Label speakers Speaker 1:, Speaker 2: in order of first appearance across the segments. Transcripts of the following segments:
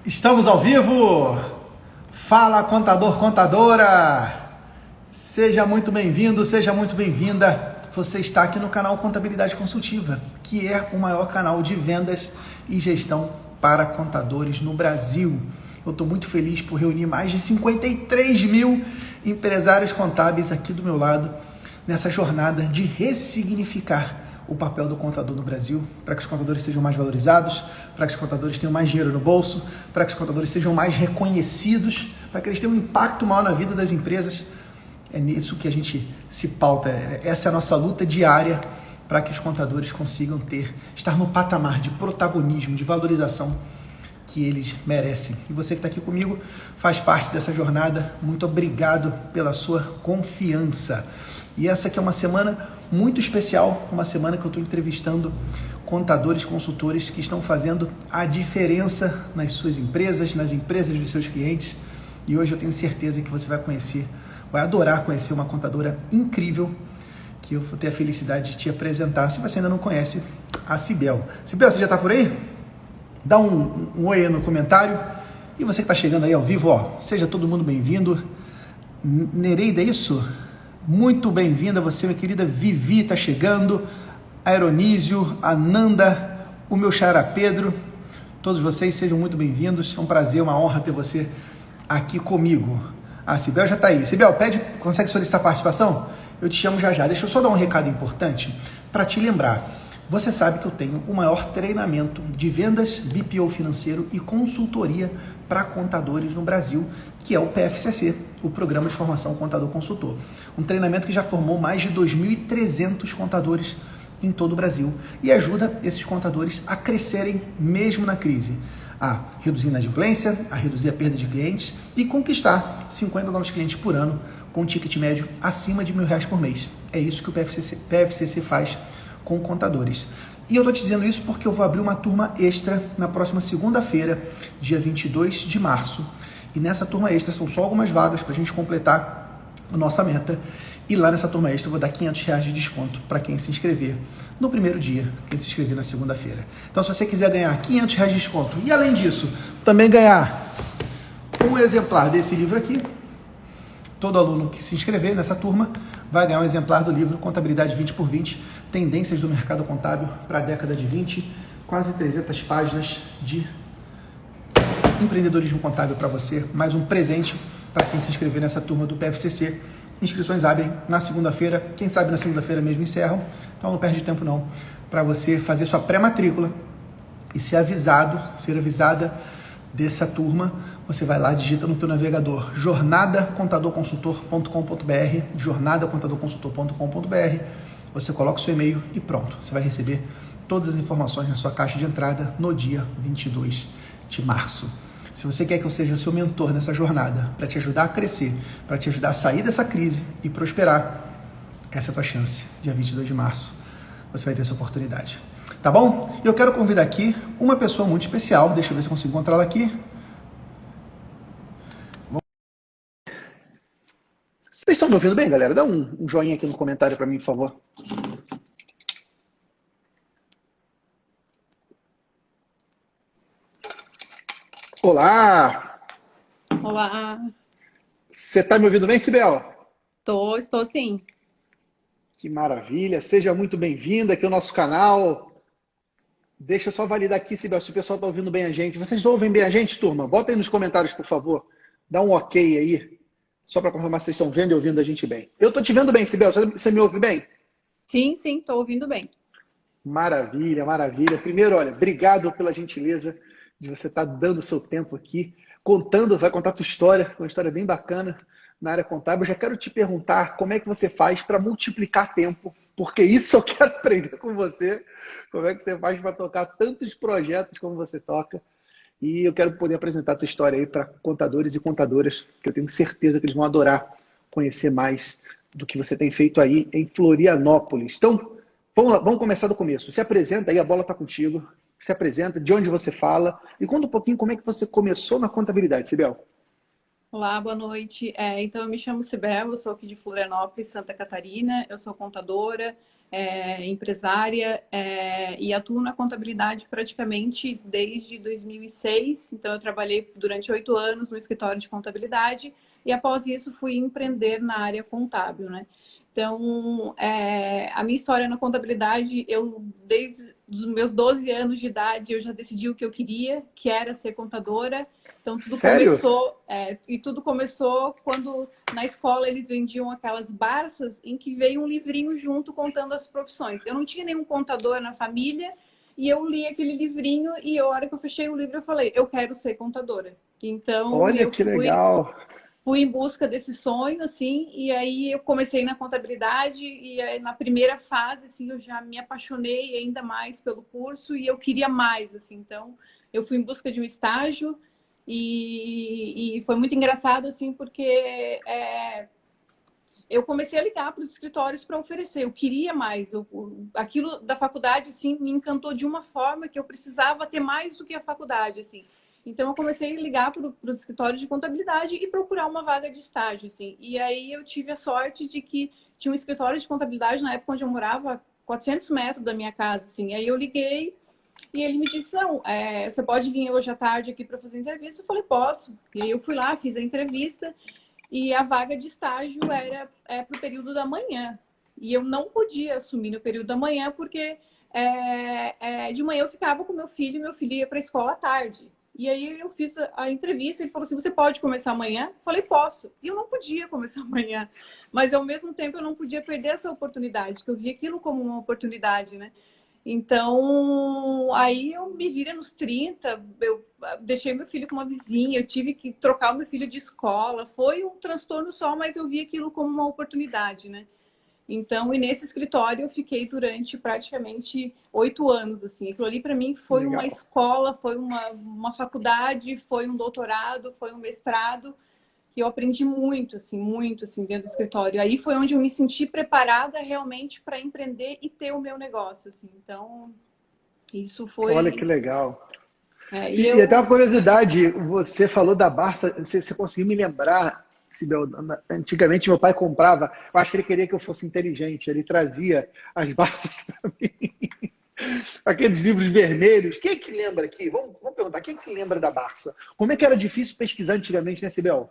Speaker 1: Estamos ao vivo! Fala, contador, contadora! Seja muito bem-vindo, seja muito bem-vinda. Você está aqui no canal Contabilidade Consultiva, que é o maior canal de vendas e gestão para contadores no Brasil. Eu estou muito feliz por reunir mais de 53 mil empresários contábeis aqui do meu lado, nessa jornada de ressignificar o papel do contador no Brasil, para que os contadores sejam mais valorizados, para que os contadores tenham mais dinheiro no bolso, para que os contadores sejam mais reconhecidos, para que eles tenham um impacto maior na vida das empresas. É nisso que a gente se pauta. Essa é a nossa luta diária para que os contadores consigam estar no patamar de protagonismo, de valorização que eles merecem. E você que está aqui comigo faz parte dessa jornada. Muito obrigado pela sua confiança. E essa aqui é uma semana muito especial, uma semana que eu estou entrevistando contadores, consultores que estão fazendo a diferença nas suas empresas, nas empresas dos seus clientes. E hoje eu tenho certeza que você vai adorar conhecer uma contadora incrível que eu vou ter a felicidade de te apresentar. Se você ainda não conhece, a Cibel. Cibel, você já está por aí? Dá um oi aí no comentário. E você que está chegando aí ao vivo, seja todo mundo bem-vindo. Nereida, é isso? Muito bem-vinda, você, minha querida Vivi, está chegando, Aeronísio, Ananda, o meu xará Pedro, todos vocês sejam muito bem-vindos, é um prazer, uma honra ter você aqui comigo. A Cibel já está aí. Cibel, consegue solicitar participação? Eu te chamo já já. Deixa eu só dar um recado importante para te lembrar. Você sabe que eu tenho o maior treinamento de vendas, BPO financeiro e consultoria para contadores no Brasil, que é o PFCC, o Programa de Formação Contador Consultor. Um treinamento que já formou mais de 2.300 contadores em todo o Brasil e ajuda esses contadores a crescerem mesmo na crise, a reduzir a inadimplência, a reduzir a perda de clientes e conquistar 50 novos clientes por ano com um ticket médio acima de R$1.000 por mês. É isso que o PFCC faz com contadores. E eu estou te dizendo isso porque eu vou abrir uma turma extra na próxima segunda-feira, dia 22 de março. E nessa turma extra são só algumas vagas para a gente completar a nossa meta. E lá nessa turma extra eu vou dar R$500 de desconto para quem se inscrever no primeiro dia, quem se inscrever na segunda-feira. Então, se você quiser ganhar R$500 de desconto e, além disso, também ganhar um exemplar desse livro aqui, todo aluno que se inscrever nessa turma vai ganhar um exemplar do livro Contabilidade 20x20, Tendências do Mercado Contábil para a década de 20, quase 300 páginas de empreendedorismo contábil para você, mais um presente para quem se inscrever nessa turma do PFCC. Inscrições abrem na segunda-feira, quem sabe na segunda-feira mesmo encerram, então não perde tempo não, para você fazer sua pré-matrícula e ser avisada dessa turma. Você vai lá, digita no teu navegador jornadacontadorconsultor.com.br, jornadacontadorconsultor.com.br, você coloca o seu e-mail e pronto, você vai receber todas as informações na sua caixa de entrada no dia 22 de março. Se você quer que eu seja o seu mentor nessa jornada, para te ajudar a crescer, para te ajudar a sair dessa crise e prosperar, essa é a tua chance. Dia 22 de março, você vai ter essa oportunidade. Tá bom? Eu quero convidar aqui uma pessoa muito especial. Deixa eu ver se eu consigo encontrá-la aqui. Vocês estão me ouvindo bem, galera? Dá um joinha aqui no comentário para mim, por favor. Olá!
Speaker 2: Olá!
Speaker 1: Você está me ouvindo bem, Cibel?
Speaker 2: Estou sim.
Speaker 1: Que maravilha! Seja muito bem-vinda aqui ao nosso canal. Deixa eu só validar aqui, Cibel, se o pessoal está ouvindo bem a gente. Vocês ouvem bem a gente, turma? Bota aí nos comentários, por favor. Dá um ok aí, só para confirmar se vocês estão vendo e ouvindo a gente bem. Eu estou te vendo bem, Cibel. Você me ouve bem?
Speaker 2: Sim, estou ouvindo bem.
Speaker 1: Maravilha, maravilha. Primeiro, olha, obrigado pela gentileza de você estar dando o seu tempo aqui, vai contar a tua história, uma história bem bacana na área contábil. Eu já quero te perguntar como é que você faz para multiplicar tempo, porque isso eu quero aprender com você. Como é que você faz para tocar tantos projetos como você toca? E eu quero poder apresentar a tua história aí para contadores e contadoras, que eu tenho certeza que eles vão adorar conhecer mais do que você tem feito aí em Florianópolis. Então, vamos começar do começo. Se apresenta aí, a bola está contigo. Se apresenta, de onde você fala e conta um pouquinho como é que você começou na contabilidade, Cibel.
Speaker 2: Olá, boa noite. Então, eu me chamo Cibel, eu sou aqui de Florianópolis, Santa Catarina. Eu sou contadora, empresária, e atuo na contabilidade praticamente desde 2006. Então, eu trabalhei durante 8 anos no escritório de contabilidade e, após isso, fui empreender na área contábil, né? Então, a minha história na contabilidade, desde os meus 12 anos de idade, eu já decidi o que eu queria, que era ser contadora. Então,
Speaker 1: Sério?
Speaker 2: tudo começou quando na escola eles vendiam aquelas Barças em que veio um livrinho junto contando as profissões. Eu não tinha nenhum contador na família e eu li aquele livrinho e a hora que eu fechei o livro eu falei, eu quero ser contadora. Então,
Speaker 1: Olha
Speaker 2: eu
Speaker 1: que legal.
Speaker 2: fui em busca desse sonho, assim, e aí eu comecei na contabilidade e aí, na primeira fase, assim, eu já me apaixonei ainda mais pelo curso e eu queria mais, assim, então eu fui em busca de um estágio e foi muito engraçado, assim, porque eu comecei a ligar para os escritórios para oferecer, eu queria mais, aquilo da faculdade, assim, me encantou de uma forma que eu precisava ter mais do que a faculdade, assim. Então, eu comecei a ligar para os escritórios de contabilidade e procurar uma vaga de estágio, assim. E aí, eu tive a sorte de que tinha um escritório de contabilidade na época onde eu morava, 400 metros da minha casa, assim. E aí, eu liguei e ele me disse, não, você pode vir hoje à tarde aqui para fazer entrevista? Eu falei, posso. E aí, eu fui lá, fiz a entrevista e a vaga de estágio era para o período da manhã. E eu não podia assumir no período da manhã porque de manhã eu ficava com meu filho ia para a escola à tarde. E aí eu fiz a entrevista, ele falou assim, você pode começar amanhã? Eu falei, posso. E eu não podia começar amanhã. Mas, ao mesmo tempo, eu não podia perder essa oportunidade, que eu via aquilo como uma oportunidade, né? Então, aí eu me vira nos 30, eu deixei meu filho com uma vizinha, eu tive que trocar o meu filho de escola. Foi um transtorno só, mas eu vi aquilo como uma oportunidade, né? Então, e nesse escritório eu fiquei durante praticamente 8 anos, assim. Aquilo ali para mim foi uma
Speaker 1: Legal.
Speaker 2: escola, foi uma faculdade, foi um doutorado, foi um mestrado, que eu aprendi muito, assim, dentro do escritório. Aí foi onde eu me senti preparada realmente para empreender e ter o meu negócio, assim. Então, isso
Speaker 1: Olha que
Speaker 2: foi...
Speaker 1: legal.
Speaker 2: e
Speaker 1: E até
Speaker 2: eu...
Speaker 1: uma curiosidade, você falou da Barça, você conseguiu me lembrar, Sibel, antigamente meu pai comprava, eu acho que ele queria que eu fosse inteligente, ele trazia as Barças para mim, aqueles livros vermelhos. Quem é que lembra aqui? Vamos perguntar, quem é que se lembra da Barça? Como é que era difícil pesquisar antigamente, né, Sibel?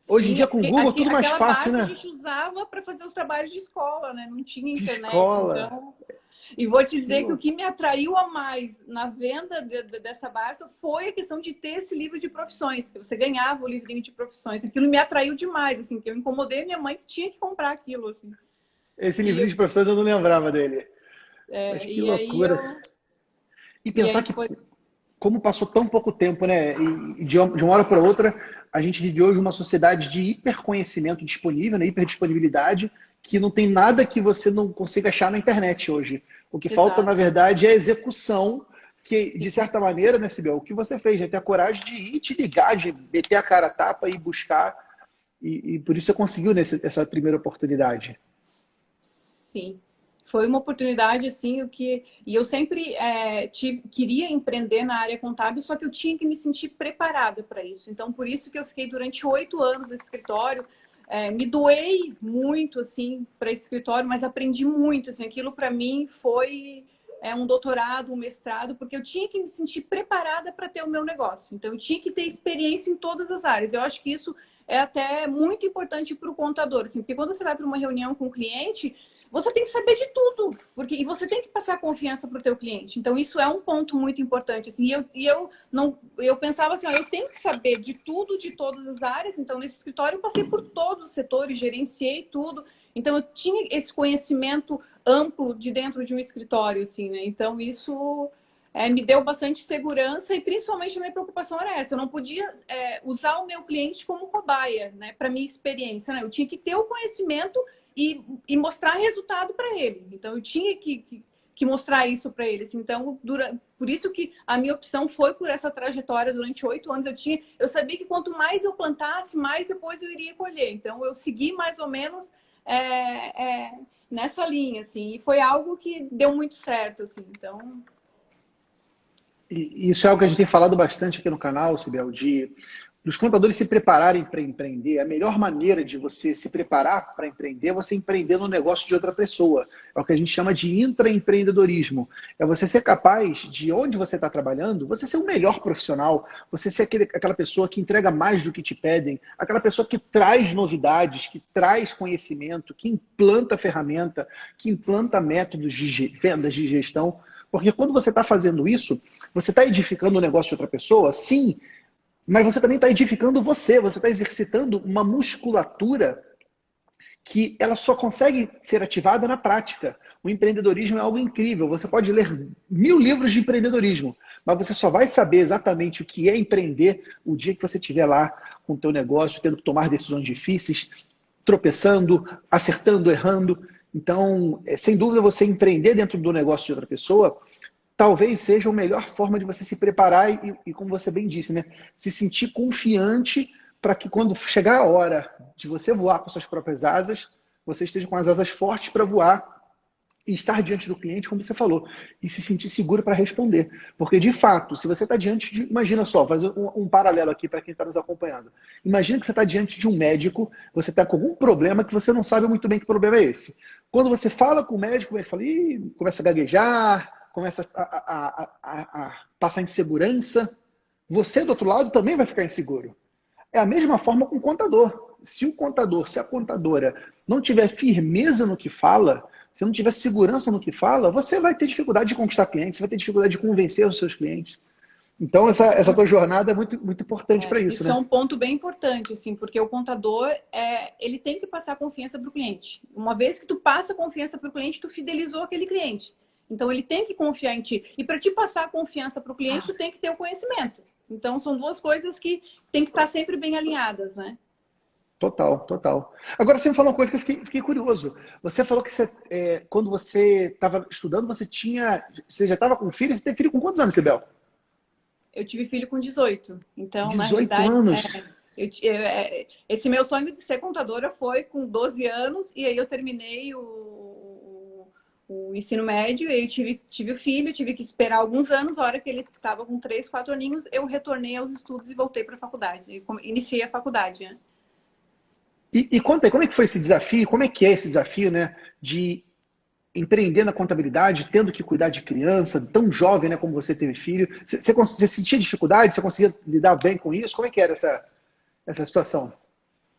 Speaker 1: Hoje em
Speaker 2: Sim,
Speaker 1: dia com o Google tudo mais
Speaker 2: aquela
Speaker 1: fácil,
Speaker 2: base a
Speaker 1: né?
Speaker 2: gente usava para fazer os trabalhos de escola, né? Não tinha
Speaker 1: De
Speaker 2: internet,
Speaker 1: escola.
Speaker 2: então... E vou te
Speaker 1: Que
Speaker 2: dizer que o
Speaker 1: louco.
Speaker 2: que me atraiu a mais na venda dessa Barça foi a questão de ter esse livro de profissões, que você ganhava o livrinho de profissões. Aquilo me atraiu demais, assim, que eu incomodei minha mãe que tinha que comprar aquilo, assim.
Speaker 1: Esse
Speaker 2: E,
Speaker 1: livrinho de professores eu não lembrava dele. Mas que
Speaker 2: e aí
Speaker 1: loucura.
Speaker 2: eu...
Speaker 1: E
Speaker 2: E
Speaker 1: pensar
Speaker 2: aí
Speaker 1: que
Speaker 2: foi...
Speaker 1: como passou tão pouco tempo, né? E de uma hora para outra, a gente vive hoje uma sociedade de hiperconhecimento disponível, né? Hiperdisponibilidade, que não tem nada que você não consiga achar na internet hoje. O que falta, na
Speaker 2: Exato.
Speaker 1: verdade, é a execução, que, de certa maneira, né, Sibel, o que você fez, né? Ter a coragem de ir te ligar, de meter a cara a tapa e buscar. E por isso você conseguiu essa primeira oportunidade.
Speaker 2: Sim. Foi uma oportunidade, assim, e eu sempre queria empreender na área contábil, só que eu tinha que me sentir preparada para isso. Então, por isso que eu fiquei durante 8 anos no escritório, me doei muito, assim, para esse escritório, mas aprendi muito, assim, aquilo para mim foi um doutorado, um mestrado, porque eu tinha que me sentir preparada para ter o meu negócio. Então, eu tinha que ter experiência em todas as áreas. Eu acho que isso é até muito importante para o contador, assim, porque quando você vai para uma reunião com o cliente, você tem que saber de tudo, e você tem que passar confiança para o teu cliente. Então, isso é um ponto muito importante. Assim, eu pensava assim, ó, eu tenho que saber de tudo, de todas as áreas. Então, nesse escritório, eu passei por todos os setores, gerenciei tudo. Então, eu tinha esse conhecimento amplo de dentro de um escritório, assim, né? Então, isso me deu bastante segurança e, principalmente, a minha preocupação era essa. Eu não podia usar o meu cliente como cobaia, né? Para minha experiência, né? Eu tinha que ter o conhecimento e mostrar resultado para ele. Então, eu tinha que mostrar isso para eles. Então, por isso que a minha opção foi por essa trajetória durante 8 anos. Eu sabia que quanto mais eu plantasse, mais depois eu iria colher. Então, eu segui mais ou menos nessa linha, assim. E foi algo que deu muito certo, assim. Então...
Speaker 1: E isso é algo que a gente tem falado bastante aqui no canal, Sibel, de dos contadores se prepararem para empreender, a melhor maneira de você se preparar para empreender é você empreender no negócio de outra pessoa. É o que a gente chama de intraempreendedorismo. É você ser capaz de, onde você está trabalhando, você ser o melhor profissional, você ser aquela pessoa que entrega mais do que te pedem, aquela pessoa que traz novidades, que traz conhecimento, que implanta ferramenta, que implanta métodos de vendas, de gestão. Porque quando você está fazendo isso, você está edificando o negócio de outra pessoa, sim, mas você também está edificando você está exercitando uma musculatura que ela só consegue ser ativada na prática. O empreendedorismo é algo incrível. Você pode ler 1000 livros de empreendedorismo, mas você só vai saber exatamente o que é empreender o dia que você estiver lá com o teu negócio, tendo que tomar decisões difíceis, tropeçando, acertando, errando. Então, sem dúvida, você empreender dentro do negócio de outra pessoa talvez seja a melhor forma de você se preparar e como você bem disse, né, se sentir confiante para que quando chegar a hora de você voar com suas próprias asas, você esteja com as asas fortes para voar e estar diante do cliente, como você falou, e se sentir seguro para responder. Porque, de fato, se você está diante de... Imagina só, fazer um paralelo aqui para quem está nos acompanhando. Imagina que você está diante de um médico, você está com algum problema que você não sabe muito bem que problema é esse. Quando você fala com o médico, ele fala, ih, começa a gaguejar, começa a passar insegurança, você do outro lado também vai ficar inseguro. É a mesma forma com o contador. Se o contador, se a contadora não tiver firmeza no que fala, se não tiver segurança no que fala, você vai ter dificuldade de conquistar clientes, você vai ter dificuldade de convencer os seus clientes. Então, essa tua jornada é muito, muito importante para isso,
Speaker 2: isso,
Speaker 1: né?
Speaker 2: é um ponto bem importante, assim, porque o contador, ele tem que passar confiança para o cliente. Uma vez que tu passa confiança para o cliente, tu fidelizou aquele cliente. Então, ele tem que confiar em ti. E para te passar a confiança para o cliente, tu tem que ter o conhecimento. Então, são duas coisas que tem que estar sempre bem alinhadas, né?
Speaker 1: Total, total. Agora, você me falou uma coisa que eu fiquei curioso. Você falou que quando você estava estudando, você já estava com filho? Você teve filho com quantos anos, Sibel?
Speaker 2: Eu tive filho com 18. Então,
Speaker 1: 18
Speaker 2: na realidade,
Speaker 1: anos?
Speaker 2: esse meu sonho de ser contadora foi com 12 anos. E aí eu terminei o ensino médio, e eu tive o filho, tive que esperar alguns anos. A hora que ele estava com 3, 4 aninhos, eu retornei aos estudos e voltei para a faculdade. Iniciei a faculdade, né?
Speaker 1: E conta aí, como é que foi esse desafio? Como é que é esse desafio, né, de empreender na contabilidade, tendo que cuidar de criança, tão jovem, né, como você teve filho? Você sentia dificuldade? Você conseguia lidar bem com isso? Como é que era essa situação?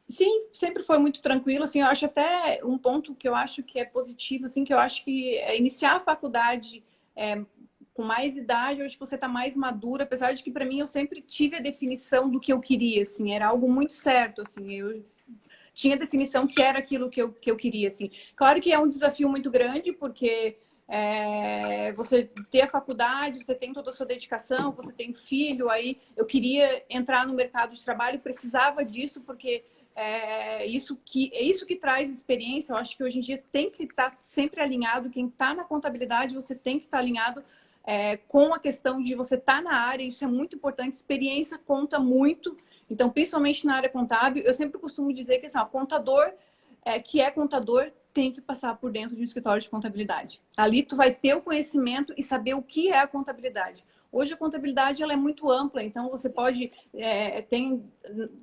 Speaker 2: Sim, sempre foi muito tranquilo, assim, eu acho até um ponto que eu acho que é positivo, assim, que eu acho que iniciar a faculdade com mais idade, eu acho que você está mais madura, apesar de que para mim eu sempre tive a definição do que eu queria, assim, era algo muito certo, assim, eu tinha a definição que era aquilo que eu queria, assim. Claro que é um desafio muito grande, porque você ter a faculdade, você tem toda a sua dedicação, você tem filho, aí eu queria entrar no mercado de trabalho, precisava disso, porque é isso que traz experiência. Eu acho que hoje em dia tem que estar sempre alinhado, quem está na contabilidade, você tem que estar alinhado com a questão de você estar na área, isso é muito importante, experiência conta muito. Então, principalmente na área contábil, eu sempre costumo dizer que assim, contador que é contador tem que passar por dentro de um escritório de contabilidade. Ali tu vai ter o conhecimento e saber o que é a contabilidade. Hoje a contabilidade ela é muito ampla, então você pode,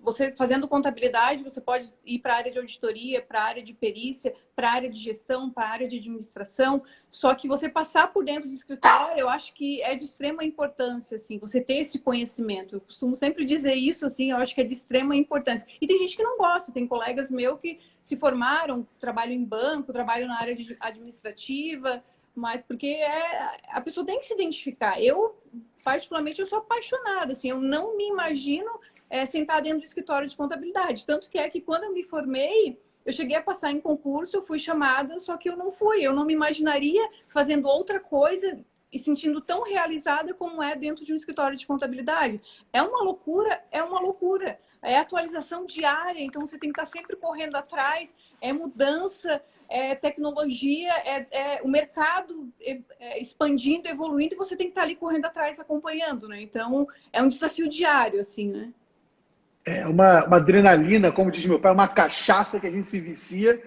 Speaker 2: você fazendo contabilidade, você pode ir para a área de auditoria, para a área de perícia, para a área de gestão, para a área de administração. Só que você passar por dentro do escritório, eu acho que é de extrema importância, assim, você ter esse conhecimento. Eu costumo sempre dizer isso, assim, eu acho que é de extrema importância. E tem gente que não gosta, tem colegas meus que se formaram, trabalham em banco, trabalham na área administrativa, mas porque a pessoa tem que se identificar. Eu, particularmente, eu sou apaixonada, assim, eu não me imagino sentar dentro do escritório de contabilidade. Tanto que quando eu me formei, eu cheguei a passar em concurso, eu fui chamada, só que eu não fui. Eu não me imaginaria fazendo outra coisa e sentindo tão realizada como é dentro de um escritório de contabilidade. É uma loucura, é uma loucura. É atualização diária, então você tem que estar sempre correndo atrás, é mudança, tecnologia, o mercado expandindo, evoluindo, e você tem que estar ali correndo atrás, acompanhando, né? Então, é um desafio diário, assim, né?
Speaker 1: É uma adrenalina, como diz meu pai, uma cachaça que a gente se vicia,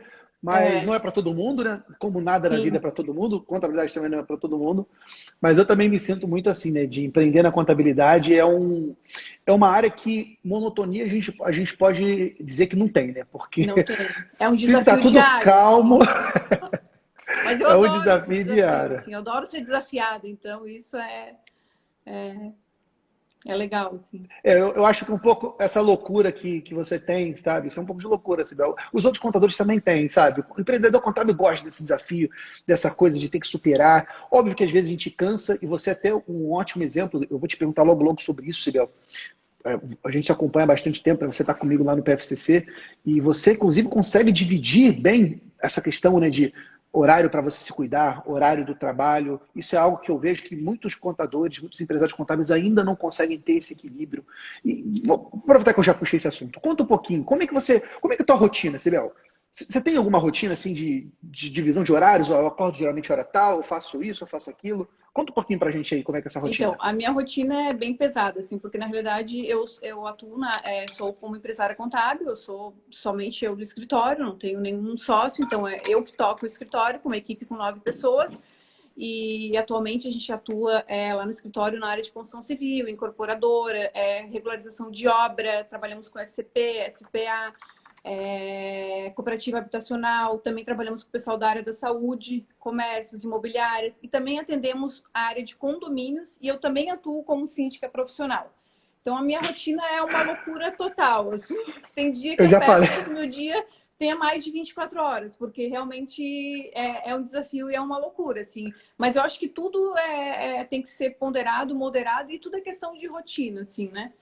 Speaker 1: mas não é para todo mundo, né? Como nada na vida é
Speaker 2: Sim.
Speaker 1: para todo mundo, contabilidade também não é para todo mundo. Mas eu também me sinto muito assim, né? De empreender na contabilidade é uma área que monotonia a gente pode dizer que não tem, né? Porque
Speaker 2: Não tem. É um
Speaker 1: se tá
Speaker 2: desafio
Speaker 1: tudo
Speaker 2: diário,
Speaker 1: calmo,
Speaker 2: assim. Mas eu
Speaker 1: é um
Speaker 2: adoro esse
Speaker 1: desafio
Speaker 2: desafio,
Speaker 1: diário.
Speaker 2: assim. Eu adoro ser desafiada. Então, isso é legal, assim.
Speaker 1: Eu acho que um pouco essa loucura que você tem, sabe? Isso é um pouco de loucura, Sibel. Os outros contadores também têm, sabe? O empreendedor contábil gosta desse desafio, dessa coisa de ter que superar. Óbvio que às vezes a gente cansa, e você é até um ótimo exemplo. Eu vou te perguntar logo, logo sobre isso, Sibel. A gente se acompanha há bastante tempo, você está comigo lá no PFCC, e você, inclusive, consegue dividir bem essa questão, né, de horário para você se cuidar, horário do trabalho. Isso é algo que eu vejo que muitos contadores, muitos empresários contábeis ainda não conseguem ter esse equilíbrio. E vou aproveitar que eu já puxei esse assunto. Conta um pouquinho, como é que é a tua rotina, Sibel? Você tem alguma rotina assim de divisão de horários? Eu acordo geralmente hora tal, eu faço isso, eu faço aquilo. Conta um pouquinho pra gente aí como é que é essa
Speaker 2: Então,
Speaker 1: rotina.
Speaker 2: a minha rotina é bem pesada, assim, porque na realidade eu atuo sou como empresária contábil, eu sou somente eu do escritório, não tenho nenhum sócio, então é eu que toco o escritório com uma equipe com 9 pessoas. E atualmente a gente atua lá no escritório na área de construção civil, incorporadora, regularização de obra, trabalhamos com SCP, SPA, cooperativa habitacional, também trabalhamos com o pessoal da área da saúde, comércios, imobiliárias e também atendemos a área de condomínios e eu também atuo como síndica profissional. Então a minha rotina é uma loucura total, assim. Tem dia que
Speaker 1: Eu
Speaker 2: eu
Speaker 1: já falei.
Speaker 2: peço para que o meu dia tenha mais de 24 horas, porque realmente é um desafio e é uma loucura, assim. Mas eu acho que tudo tem que ser ponderado, moderado e tudo é questão de rotina, assim, né?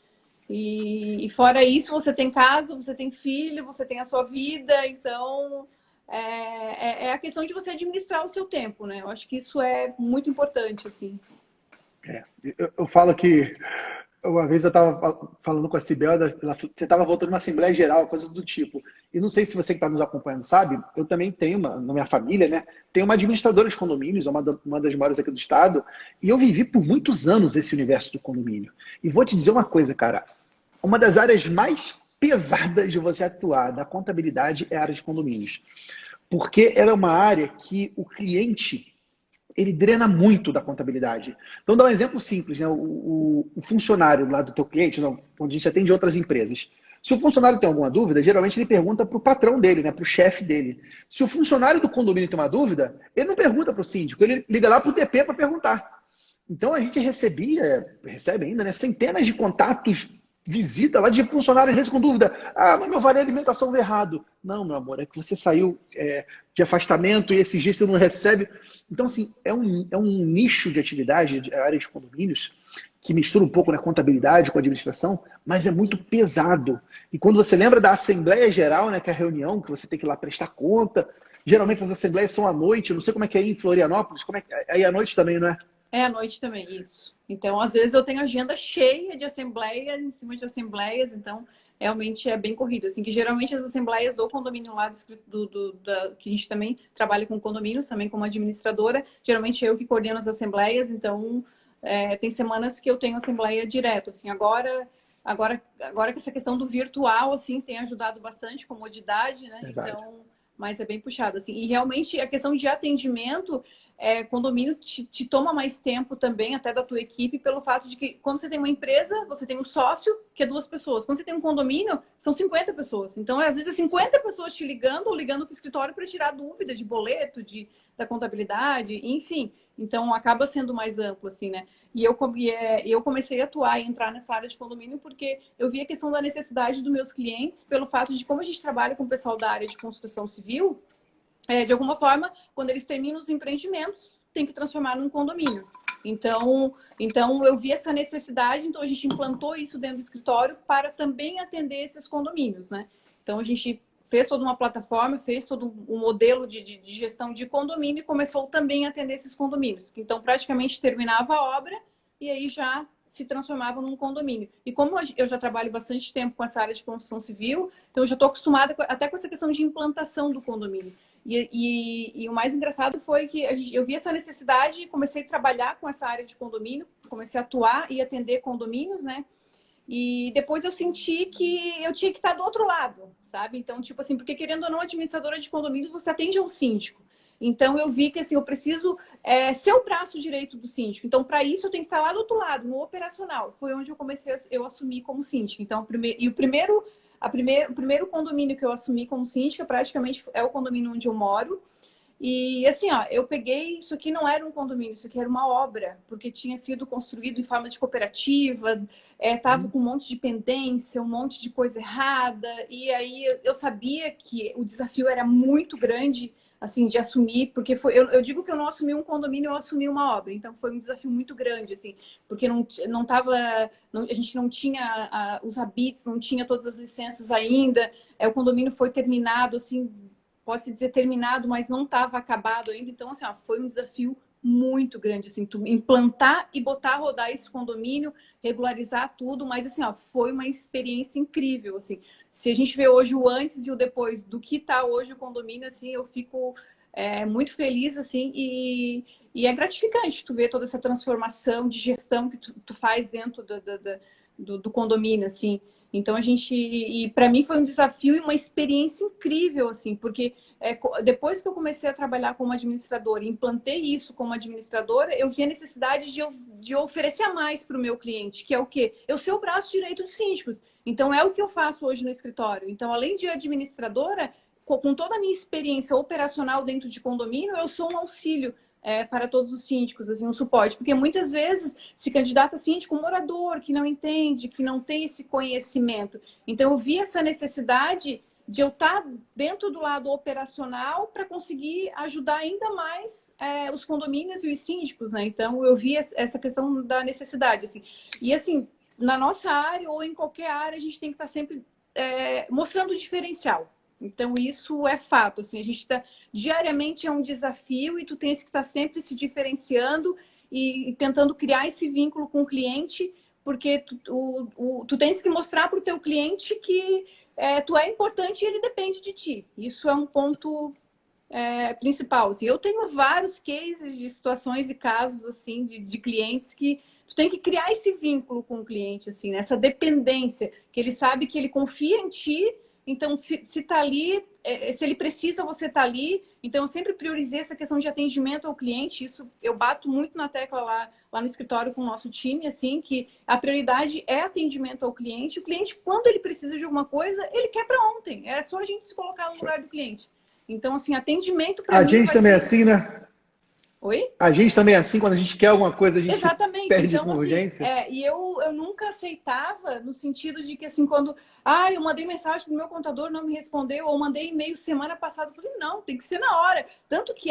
Speaker 2: E fora isso, você tem casa, você tem filho, você tem a sua vida, então a questão de você administrar o seu tempo, né? Eu acho que isso é muito importante, assim.
Speaker 1: Eu falo que uma vez eu estava falando com a Cibel, você estava voltando uma Assembleia Geral, coisa do tipo. E não sei se você que está nos acompanhando sabe, eu também tenho na minha família, né? Tenho uma administradora de condomínios, uma das maiores aqui do estado, e eu vivi por muitos anos esse universo do condomínio. E vou te dizer uma coisa, cara. Uma das áreas mais pesadas de você atuar na contabilidade é a área de condomínios. Porque ela é uma área que o cliente ele drena muito da contabilidade. Então, dá um exemplo simples, né? O funcionário lá do teu cliente, não, onde a gente atende outras empresas. Se o funcionário tem alguma dúvida, geralmente ele pergunta para o patrão dele, né, para o chefe dele. Se o funcionário do condomínio tem uma dúvida, ele não pergunta para o síndico, ele liga lá para o DP para perguntar. Então a gente recebe ainda, né, centenas de contatos, visita lá de funcionários, às vezes com dúvida. Ah, mas meu vale alimentação veio errado. Não, meu amor, é que você saiu de afastamento e esses dias você não recebe. Então, assim, é um nicho de atividade, a área de condomínios, que mistura um pouco na contabilidade com a administração, mas é muito pesado. E quando você lembra da Assembleia Geral, né, que é a reunião, que você tem que ir lá prestar conta, geralmente as assembleias são à noite, eu não sei como é que é aí em Florianópolis, como é que é aí à noite também, não é?
Speaker 2: É à noite também, isso. Então, às vezes eu tenho agenda cheia de assembleias, em cima de assembleias, então realmente é bem corrido. Assim, que geralmente as assembleias do condomínio lá, que a gente também trabalha com condomínios, também como administradora, geralmente eu que coordeno as assembleias, então tem semanas que eu tenho assembleia direto. Assim, agora que essa questão do virtual assim tem ajudado bastante, comodidade, né?
Speaker 1: Verdade.
Speaker 2: Então, mas é bem puxado assim. E realmente a questão de atendimento condomínio te toma mais tempo também, até da tua equipe, pelo fato de que quando você tem uma empresa, você tem um sócio, que é 2 pessoas. Quando você tem um condomínio, são 50 pessoas. Então, às vezes, é 50 pessoas te ligando ou ligando para o escritório para tirar dúvida de boleto, da contabilidade, enfim. Então, acaba sendo mais amplo, assim, né? E eu comecei a atuar e entrar nessa área de condomínio porque eu vi a questão da necessidade dos meus clientes, pelo fato de como a gente trabalha com o pessoal da área de construção civil, de alguma forma, quando eles terminam os empreendimentos, tem que transformar num condomínio. Então eu vi essa necessidade, então a gente implantou isso dentro do escritório para também atender esses condomínios, né? Então a gente fez toda uma plataforma, fez todo um modelo de gestão de condomínio e começou também a atender esses condomínios. Então praticamente terminava a obra e aí já se transformava num condomínio. E como eu já trabalho bastante tempo com essa área de construção civil, então eu já estou acostumada até com essa questão de implantação do condomínio. E o mais engraçado foi que eu vi essa necessidade e comecei a trabalhar com essa área de condomínio, comecei a atuar e atender condomínios, né? E depois eu senti que eu tinha que estar do outro lado, sabe? Então, tipo assim, porque querendo ou não, administradora de condomínios, você atende ao síndico. Então, eu vi que assim, eu preciso ser o braço direito do síndico. Então, para isso, eu tenho que estar lá do outro lado, no operacional. Foi onde eu comecei, eu assumi como síndica. Então, o primeiro condomínio que eu assumi como síndica, praticamente, é o condomínio onde eu moro. E assim, ó, eu peguei, isso aqui não era um condomínio, isso aqui era uma obra, porque tinha sido construído em forma de cooperativa, tava com um monte de pendência, um monte de coisa errada, e aí eu sabia que o desafio era muito grande, assim, de assumir, porque eu digo que eu não assumi um condomínio, eu assumi uma obra, então foi um desafio muito grande, assim, porque não tava, a gente não tinha os habites, não tinha todas as licenças ainda, o condomínio foi terminado, assim, pode-se dizer terminado, mas não estava acabado ainda. Então, assim, ó, foi um desafio muito grande, assim, tu implantar e botar a rodar esse condomínio, regularizar tudo, mas assim, ó, foi uma experiência incrível, assim. Se a gente vê hoje o antes e o depois do que está hoje o condomínio, assim, eu fico muito feliz, assim, e é gratificante tu ver toda essa transformação de gestão que tu faz dentro do condomínio, assim. Então e para mim foi um desafio e uma experiência incrível, assim, porque depois que eu comecei a trabalhar como administradora e implantei isso como administradora, eu vi a necessidade de oferecer mais para o meu cliente, que é o quê? Eu ser o braço direito dos síndicos. Então é o que eu faço hoje no escritório. Então, além de administradora, com toda a minha experiência operacional dentro de condomínio, eu sou um auxílio para todos os síndicos, assim, um suporte, porque muitas vezes se candidata síndico um morador que não entende, que não tem esse conhecimento. Então, eu vi essa necessidade de eu estar dentro do lado operacional para conseguir ajudar ainda mais os condomínios e os síndicos, né? Então, eu vi essa questão da necessidade, assim. E, assim, na nossa área ou em qualquer área, a gente tem que estar sempre mostrando o diferencial. Então, isso é fato. Assim, a gente está diariamente é um desafio e tu tens que estar sempre se diferenciando e tentando criar esse vínculo com o cliente, porque tu tens que mostrar para o teu cliente que tu é importante e ele depende de ti. Isso é um ponto principal. Assim, eu tenho vários cases de situações e casos assim de clientes que tu tem que criar esse vínculo com o cliente, assim, né? Essa dependência, que ele sabe que ele confia em ti. Então, se tá ali, se ele precisa, você tá ali. Então, eu sempre priorizei essa questão de atendimento ao cliente. Isso eu bato muito na tecla lá no escritório com o nosso time, assim, que a prioridade é atendimento ao cliente. O cliente, quando ele precisa de alguma coisa, ele quer para ontem. É só a gente se colocar no lugar do cliente. Então, assim, atendimento para
Speaker 1: A
Speaker 2: mim
Speaker 1: gente
Speaker 2: vai
Speaker 1: também é
Speaker 2: ser...
Speaker 1: assim, né?
Speaker 2: Oi?
Speaker 1: A gente também é assim, quando a gente quer alguma coisa, a gente
Speaker 2: Exatamente.
Speaker 1: pede
Speaker 2: Então,
Speaker 1: com
Speaker 2: assim,
Speaker 1: urgência.
Speaker 2: e eu nunca aceitava no sentido de que, assim, quando eu mandei mensagem pro meu contador, não me respondeu, ou mandei e-mail semana passada, eu falei, não, tem que ser na hora. Tanto que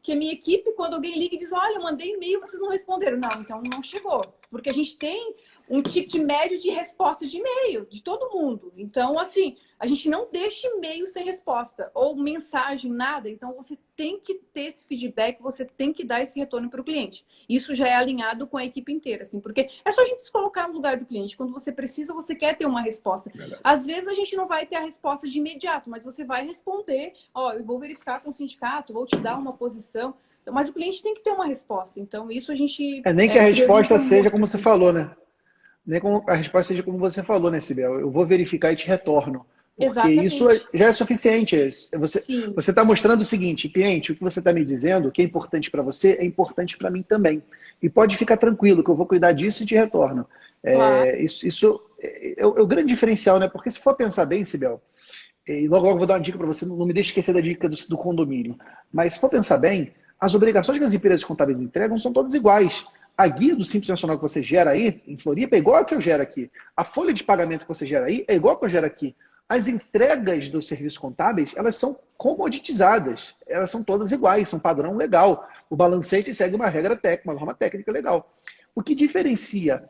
Speaker 2: que a minha equipe, quando alguém liga e diz, olha, eu mandei e-mail, vocês não responderam. Não, então não chegou. Porque a gente tem um ticket médio de resposta de e-mail, de todo mundo. Então, assim, a gente não deixa e-mail sem resposta, ou mensagem, nada. Então, você tem que ter esse feedback, você tem que dar esse retorno para o cliente. Isso já é alinhado com a equipe inteira, assim, porque é só a gente se colocar no lugar do cliente. Quando você precisa, você quer ter uma resposta.
Speaker 1: Verdade.
Speaker 2: Às vezes a gente não vai ter a resposta de imediato, mas você vai responder, eu vou verificar com o sindicato, vou te dar uma posição. Mas o cliente tem que ter uma resposta. Então, isso a gente
Speaker 1: Nem que a resposta
Speaker 2: prioriza
Speaker 1: seja
Speaker 2: muito.
Speaker 1: como você falou, né? Nem como a resposta seja como você falou, né, Sibel? Eu vou verificar e te retorno. Porque isso
Speaker 2: Exatamente.
Speaker 1: já é suficiente. Você
Speaker 2: Sim,
Speaker 1: está mostrando o seguinte, cliente, o que você está me dizendo, o que é importante para você, é importante para mim também. E pode ficar tranquilo que eu vou cuidar disso e te retorno.
Speaker 2: claro.
Speaker 1: Isso é o grande diferencial, né? Porque se for pensar bem, Sibel, e logo eu vou dar uma dica para você, não me deixe esquecer da dica do condomínio. Mas se for pensar bem, as obrigações que as empresas contábeis entregam são todas iguais. A guia do Simples Nacional que você gera aí, em Floripa, é igual a que eu gero aqui. A folha de pagamento que você gera aí é igual a que eu gero aqui. As entregas dos serviços contábeis, elas são comoditizadas. Elas são todas iguais, são padrão legal. O balancete segue uma regra técnica, uma norma técnica legal. O que diferencia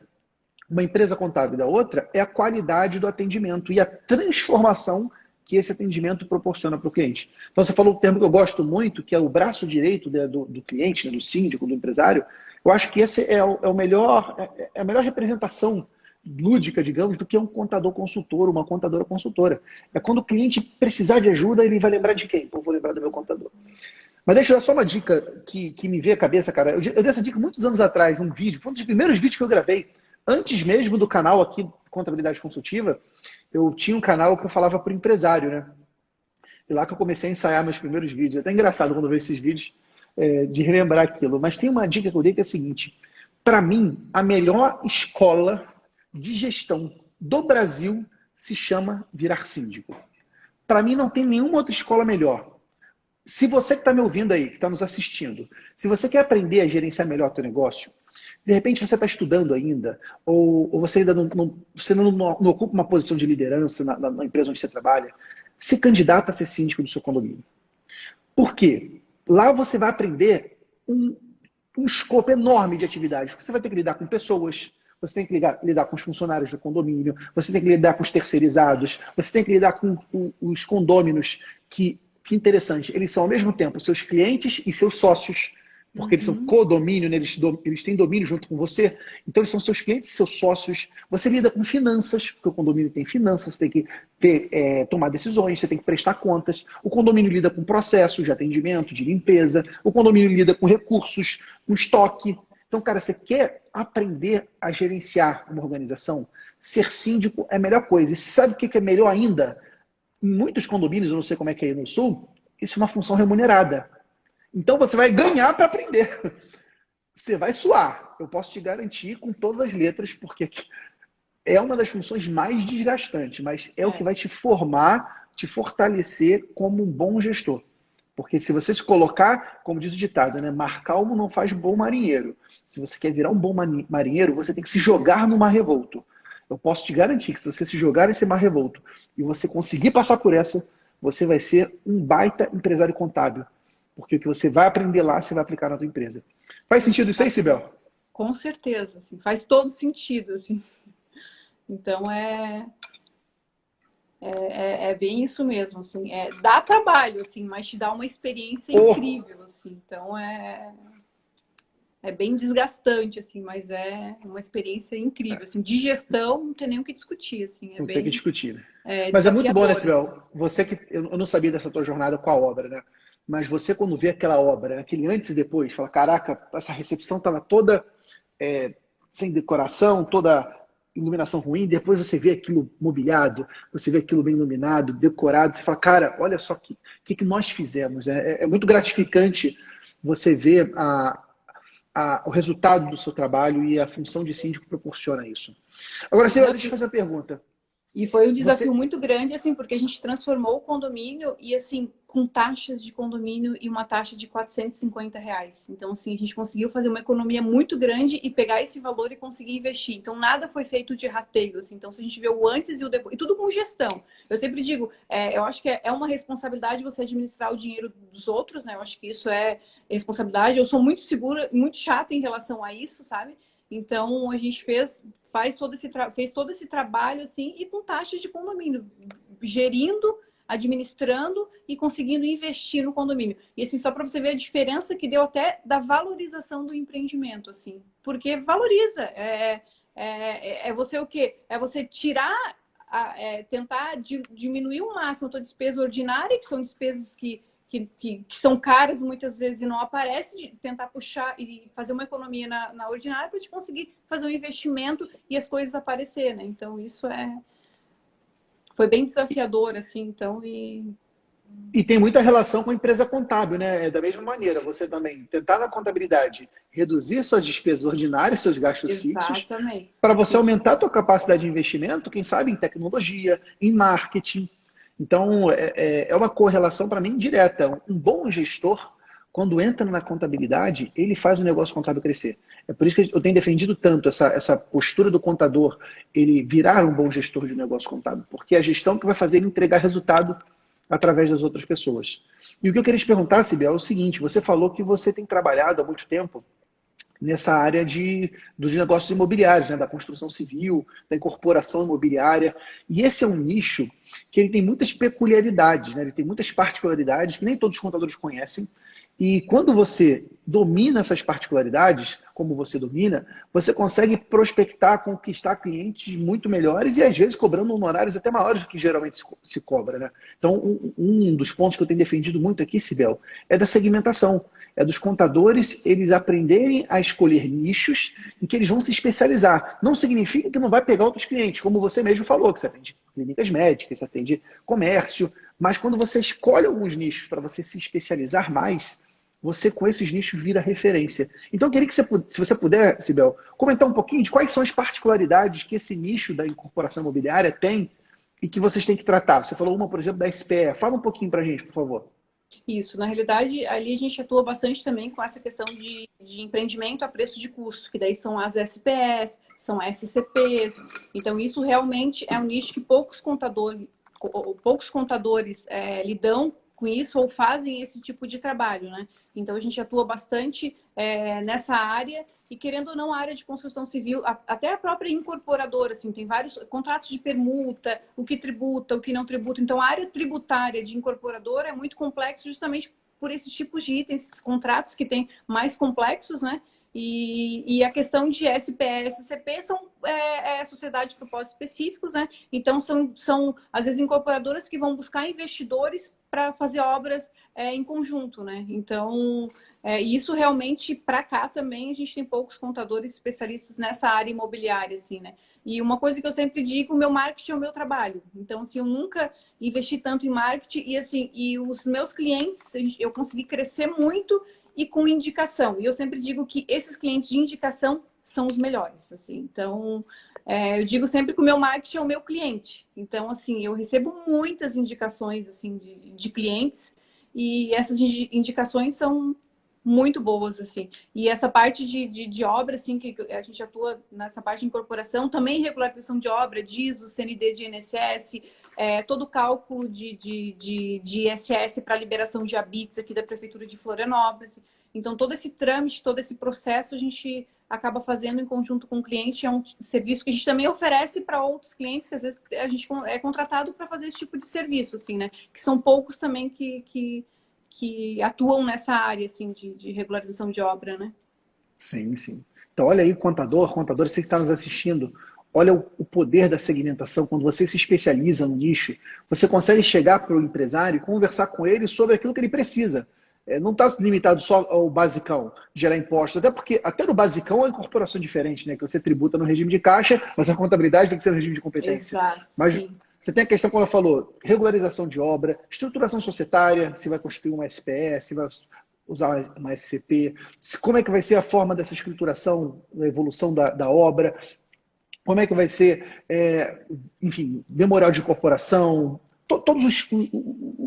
Speaker 1: uma empresa contábil da outra é a qualidade do atendimento e a transformação que esse atendimento proporciona para o cliente. Então, você falou um termo que eu gosto muito, que é o braço direito do cliente, né, do síndico, do empresário. Eu acho que esse é o melhor, a melhor representação lúdica, digamos, do que um contador consultor, uma contadora consultora. É quando o cliente precisar de ajuda, ele vai lembrar de quem? Eu vou lembrar do meu contador. Mas deixa eu dar só uma dica que me veio à cabeça, cara. Eu dei essa dica muitos anos atrás, num vídeo, foi um dos primeiros vídeos que eu gravei. Antes mesmo do canal aqui, Contabilidade Consultiva, eu tinha um canal que eu falava para o empresário, né? E lá que eu comecei a ensaiar meus primeiros vídeos. É até engraçado quando eu vejo esses vídeos de relembrar aquilo. Mas tem uma dica que eu dei que é a seguinte. Para mim, a melhor escola de gestão do Brasil se chama Virar Síndico. Para mim, não tem nenhuma outra escola melhor. Se você que está me ouvindo aí, que está nos assistindo, se você quer aprender a gerenciar melhor o seu negócio, de repente você está estudando ainda, ou você ainda não ocupa uma posição de liderança na empresa onde você trabalha, se candidata a ser síndico do seu condomínio. Por quê? Lá você vai aprender um escopo enorme de atividades. Você vai ter que lidar com pessoas, você tem que lidar com os funcionários do condomínio, você tem que lidar com os terceirizados, você tem que lidar com os condôminos que interessante, eles são ao mesmo tempo seus clientes e seus sócios, porque eles são codomínio, né? Eles têm domínio junto com você, então eles são seus clientes e seus sócios. Você lida com finanças, porque o condomínio tem finanças, você tem que tomar decisões, você tem que prestar contas. O condomínio lida com processos de atendimento, de limpeza, o condomínio lida com recursos, com estoque. Então, cara, você quer aprender a gerenciar uma organização? Ser síndico é a melhor coisa. E sabe o que é melhor ainda? Em muitos condomínios, eu não sei como é que é aí no Sul, isso é uma função remunerada. Então você vai ganhar para aprender. Você vai suar. Eu posso te garantir com todas as letras, porque é uma das funções mais desgastantes, mas é o que vai te formar, te fortalecer como um bom gestor. Porque se você se colocar, como diz o ditado, né, mar calmo não faz bom marinheiro. Se você quer virar um bom marinheiro, você tem que se jogar no mar revolto. Eu posso te garantir que se você se jogar nesse mar revolto e você conseguir passar por essa, você vai ser um baita empresário contábil. Porque o que você vai aprender lá, você vai aplicar na tua empresa. Faz sentido isso aí, Sibel?
Speaker 2: Com certeza, assim, faz todo sentido, assim. Então é bem isso mesmo, assim, dá trabalho, assim, mas te dá uma experiência incrível, assim. Então é bem desgastante, assim, mas é uma experiência incrível, assim, de gestão não tem nem o que discutir, assim.
Speaker 1: Não tem que discutir, né?
Speaker 2: Mas
Speaker 1: é muito bom, né, Sibel? Você que eu não sabia dessa tua jornada com a obra, né? Mas você, quando vê aquela obra, aquele antes e depois, fala, caraca, essa recepção estava toda sem decoração, toda iluminação ruim, depois você vê aquilo mobiliado, você vê aquilo bem iluminado, decorado, você fala, cara, olha só o que nós fizemos. É muito gratificante você ver o resultado do seu trabalho e a função de síndico proporciona isso. Agora, Silvia, deixa eu fazer uma pergunta.
Speaker 2: E foi um desafio muito grande, assim, porque a gente transformou o condomínio e, assim, com taxas de condomínio e uma taxa de R$ 450. Então, assim, a gente conseguiu fazer uma economia muito grande e pegar esse valor e conseguir investir. Então, nada foi feito de rateio, assim. Então, se a gente vê o antes e o depois, e tudo com gestão. Eu sempre digo, eu acho que é uma responsabilidade você administrar o dinheiro dos outros, né? Eu acho que isso é responsabilidade. Eu sou muito segura, muito chata em relação a isso, sabe? Então, a gente fez todo esse trabalho assim e com taxas de condomínio, gerindo, administrando e conseguindo investir no condomínio. E assim, só para você ver a diferença que deu até da valorização do empreendimento, assim. Porque valoriza. É você o quê? É você tirar, tentar diminuir o máximo a tua despesa ordinária, que são despesas que são caras muitas vezes e não aparece, de tentar puxar e fazer uma economia na ordinária para te conseguir fazer um investimento e as coisas aparecer, né? Então, isso foi bem desafiador, assim, então,
Speaker 1: E tem muita relação com a empresa contábil, né? Da mesma maneira, você também tentar na contabilidade reduzir suas despesas ordinárias, seus gastos fixos, para você aumentar a tua capacidade de investimento, quem sabe em tecnologia, em marketing. Então, é uma correlação para mim direta. Um bom gestor, quando entra na contabilidade, ele faz o negócio contábil crescer. É por isso que eu tenho defendido tanto essa postura do contador, ele virar um bom gestor de negócio contábil, porque é a gestão que vai fazer ele entregar resultado através das outras pessoas. E o que eu queria te perguntar, Sibel, é o seguinte, você falou que você tem trabalhado há muito tempo nessa área dos negócios imobiliários, né, da construção civil, da incorporação imobiliária. E esse é um nicho que ele tem muitas peculiaridades, né, ele tem muitas particularidades que nem todos os contadores conhecem. E quando você domina essas particularidades, como você domina, você consegue prospectar, conquistar clientes muito melhores e às vezes cobrando honorários até maiores do que geralmente se cobra, né? Então, um dos pontos que eu tenho defendido muito aqui, Sibel, é da segmentação. É dos contadores eles aprenderem a escolher nichos em que eles vão se especializar. Não significa que não vai pegar outros clientes, como você mesmo falou, que você atende clínicas médicas, você atende comércio, mas quando você escolhe alguns nichos para você se especializar mais, você com esses nichos vira referência. Então eu queria que você, se você puder, Sibel, comentar um pouquinho de quais são as particularidades que esse nicho da incorporação imobiliária tem e que vocês têm que tratar. Você falou uma, por exemplo, da SPE. Fala um pouquinho para a gente, por favor.
Speaker 2: Isso, na realidade, ali a gente atua bastante também com essa questão de empreendimento a preço de custo, que daí são as SPS, são as SCPs. Então, isso realmente é um nicho que poucos contadores lidam com isso ou fazem esse tipo de trabalho, né? Então, a gente atua bastante nessa área e, querendo ou não, a área de construção civil, até a própria incorporadora, assim, tem vários contratos de permuta, o que tributa, o que não tributa. Então, a área tributária de incorporadora é muito complexa justamente por esses tipos de itens, esses contratos que tem mais complexos, né? E a questão de SPS e CP são sociedades de propósitos específicos, né? Então, são, às vezes, incorporadoras que vão buscar investidores para fazer obras em conjunto, né? Então, isso realmente, para cá também, a gente tem poucos contadores especialistas nessa área imobiliária, assim, né? E uma coisa que eu sempre digo, o meu marketing é o meu trabalho. Então, assim, eu nunca investi tanto em marketing e, assim, e os meus clientes, eu consegui crescer muito e com indicação. E eu sempre digo que esses clientes de indicação são os melhores, assim. Então, eu digo sempre que o meu marketing é o meu cliente. Então, assim, eu recebo muitas indicações, assim, de clientes e essas indicações são muito boas, assim. E essa parte de obra, assim, que a gente atua nessa parte de incorporação, também regularização de obra, DISO, CND de INSS, todo o cálculo de ISS para liberação de habites aqui da Prefeitura de Florianópolis. Então, todo esse trâmite, todo esse processo, a gente acaba fazendo em conjunto com o cliente. É um serviço que a gente também oferece para outros clientes, que às vezes a gente é contratado para fazer esse tipo de serviço, assim, né? Que são poucos também que atuam nessa área, assim, de regularização de obra, né?
Speaker 1: Sim, sim. Então, olha aí, contador, você que está nos assistindo, olha o poder da segmentação. Quando você se especializa no nicho, você consegue chegar para o empresário e conversar com ele sobre aquilo que ele precisa. Não está limitado só ao basicão, gerar impostos, até porque até no basicão é uma incorporação diferente, né? Que você tributa no regime de caixa, mas a contabilidade tem que ser no regime de competência.
Speaker 2: Exato,
Speaker 1: Mas
Speaker 2: sim.
Speaker 1: você tem a questão, como ela falou, regularização de obra, estruturação societária, se vai constituir uma SPE, se vai usar uma SCP, como é que vai ser a forma dessa escrituração, a evolução da obra, como é que vai ser, enfim, memorial de incorporação, todos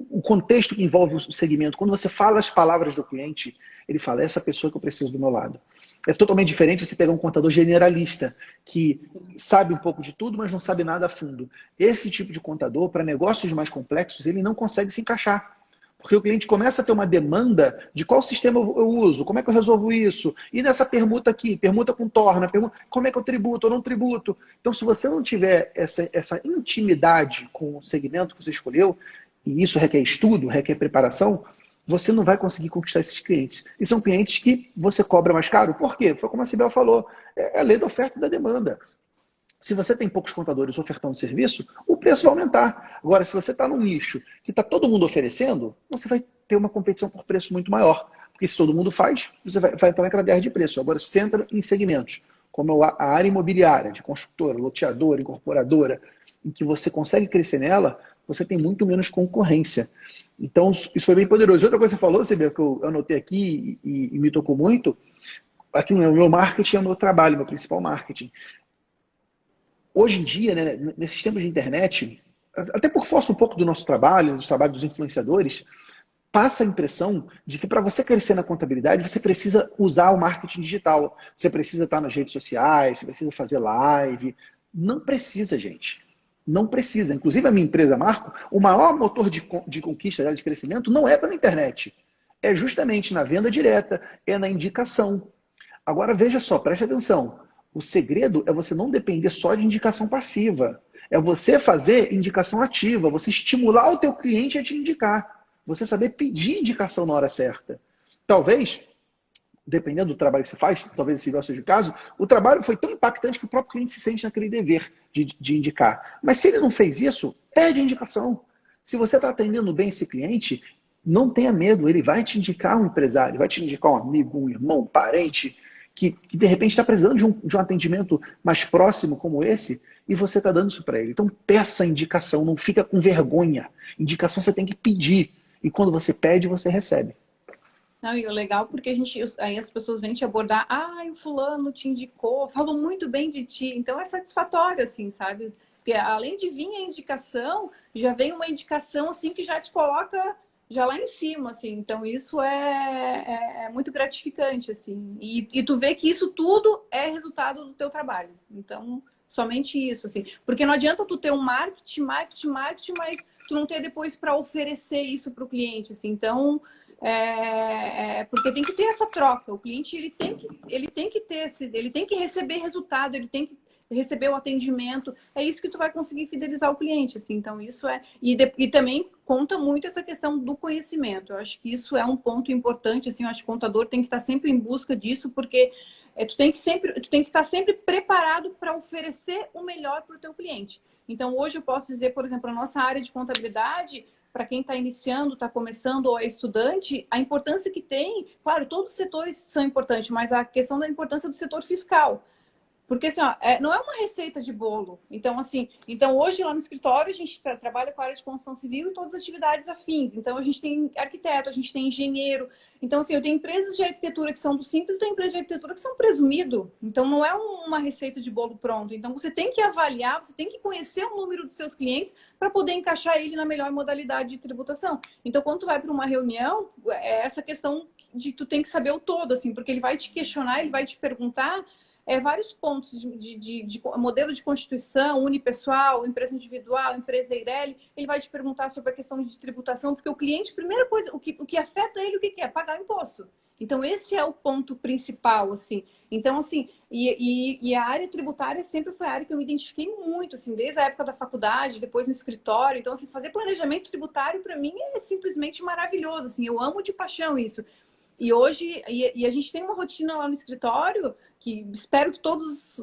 Speaker 1: o contexto que envolve o segmento. Quando você fala as palavras do cliente, ele fala, essa pessoa que eu preciso do meu lado. É totalmente diferente você pegar um contador generalista, que sabe um pouco de tudo, mas não sabe nada a fundo. Esse tipo de contador, para negócios mais complexos, ele não consegue se encaixar. Porque o cliente começa a ter uma demanda de qual sistema eu uso, como é que eu resolvo isso, e nessa permuta aqui, permuta com torna, como é que eu tributo ou não tributo. Então, se você não tiver essa intimidade com o segmento que você escolheu, e isso requer estudo, requer preparação, você não vai conseguir conquistar esses clientes. E são clientes que você cobra mais caro. Por quê? Foi como a Sibel falou, é a lei da oferta e da demanda. Se você tem poucos contadores ofertando serviço, o preço vai aumentar. Agora, se você está num nicho que está todo mundo oferecendo, você vai ter uma competição por preço muito maior. Porque se todo mundo faz, você vai entrar naquela guerra de preço. Agora, se você entra em segmentos como a área imobiliária, de construtora, loteadora, incorporadora, em que você consegue crescer nela, você tem muito menos concorrência. Então, isso foi bem poderoso. Outra coisa que você falou, Sibel, que eu anotei aqui e me tocou muito, aqui no meu marketing é o meu trabalho, meu principal marketing. Hoje em dia, né, nesses tempos de internet, até por força um pouco do nosso trabalho, do trabalho dos influenciadores, passa a impressão de que para você crescer na contabilidade, você precisa usar o marketing digital. Você precisa estar nas redes sociais, você precisa fazer live. Não precisa, gente. Não precisa. Inclusive, a minha empresa, Marco, o maior motor de conquista, de crescimento, não é pela internet. É justamente na venda direta, é na indicação. Agora, veja só, preste atenção. O segredo é você não depender só de indicação passiva. É você fazer indicação ativa, você estimular o teu cliente a te indicar. Você saber pedir indicação na hora certa. talvez, dependendo do trabalho que você faz, talvez esse seja o caso, o trabalho foi tão impactante que o próprio cliente se sente naquele dever de indicar. Mas se ele não fez isso, pede a indicação. Se você está atendendo bem esse cliente, não tenha medo, ele vai te indicar um empresário, vai te indicar um amigo, um irmão, um parente, que de repente está precisando de um atendimento mais próximo como esse, e você está dando isso para ele. Então peça a indicação, não fica com vergonha. Indicação você tem que pedir, e quando você pede, você recebe.
Speaker 2: Não, e o legal porque aí as pessoas vêm te abordar, o fulano te indicou, falou muito bem de ti, então é satisfatório, assim, sabe? Porque além de vir a indicação, já vem uma indicação, assim, que já te coloca já lá em cima, assim, então isso é muito gratificante, assim, e tu vê que isso tudo é resultado do teu trabalho, então, somente isso, assim, porque não adianta tu ter um marketing, mas tu não ter depois para oferecer isso para o cliente, assim, então... porque tem que ter essa troca. O cliente ele tem que ter ele tem que receber resultado, ele tem que receber o atendimento. É isso que tu vai conseguir fidelizar o cliente, assim. Então isso e também conta muito essa questão do conhecimento. Eu acho que isso é um ponto importante, assim. Eu acho que o contador tem que estar sempre em busca disso, porque tu tem que estar sempre preparado para oferecer o melhor para o teu cliente. Então hoje eu posso dizer, por exemplo, a nossa área de contabilidade, para quem está iniciando, está começando ou é estudante, a importância que tem, claro, todos os setores são importantes, mas a questão da importância do setor fiscal. Porque assim, não é uma receita de bolo. Então, assim, hoje lá no escritório a gente trabalha com a área de construção civil e todas as atividades afins. Então, a gente tem arquiteto, a gente tem engenheiro. Então, assim, eu tenho empresas de arquitetura que são do simples e tenho empresas de arquitetura que são presumido. Então, não é uma receita de bolo pronto. Então, você tem que avaliar, você tem que conhecer o número dos seus clientes para poder encaixar ele na melhor modalidade de tributação. Então, quando tu vai para uma reunião, é essa questão de tu tem que saber o todo, assim, porque ele vai te questionar, ele vai te perguntar vários pontos de modelo de constituição, unipessoal, empresa individual, empresa EIRELI. Ele vai te perguntar sobre a questão de tributação, porque o cliente, primeira coisa, o que afeta ele, o que é? Pagar o imposto. Então, esse é o ponto principal, assim. Então, assim, e a área tributária sempre foi a área que eu me identifiquei muito, assim, desde a época da faculdade, depois no escritório. Então, assim, fazer planejamento tributário, para mim, é simplesmente maravilhoso, assim. Eu amo de paixão isso. E hoje, a gente tem uma rotina lá no escritório, que espero que todos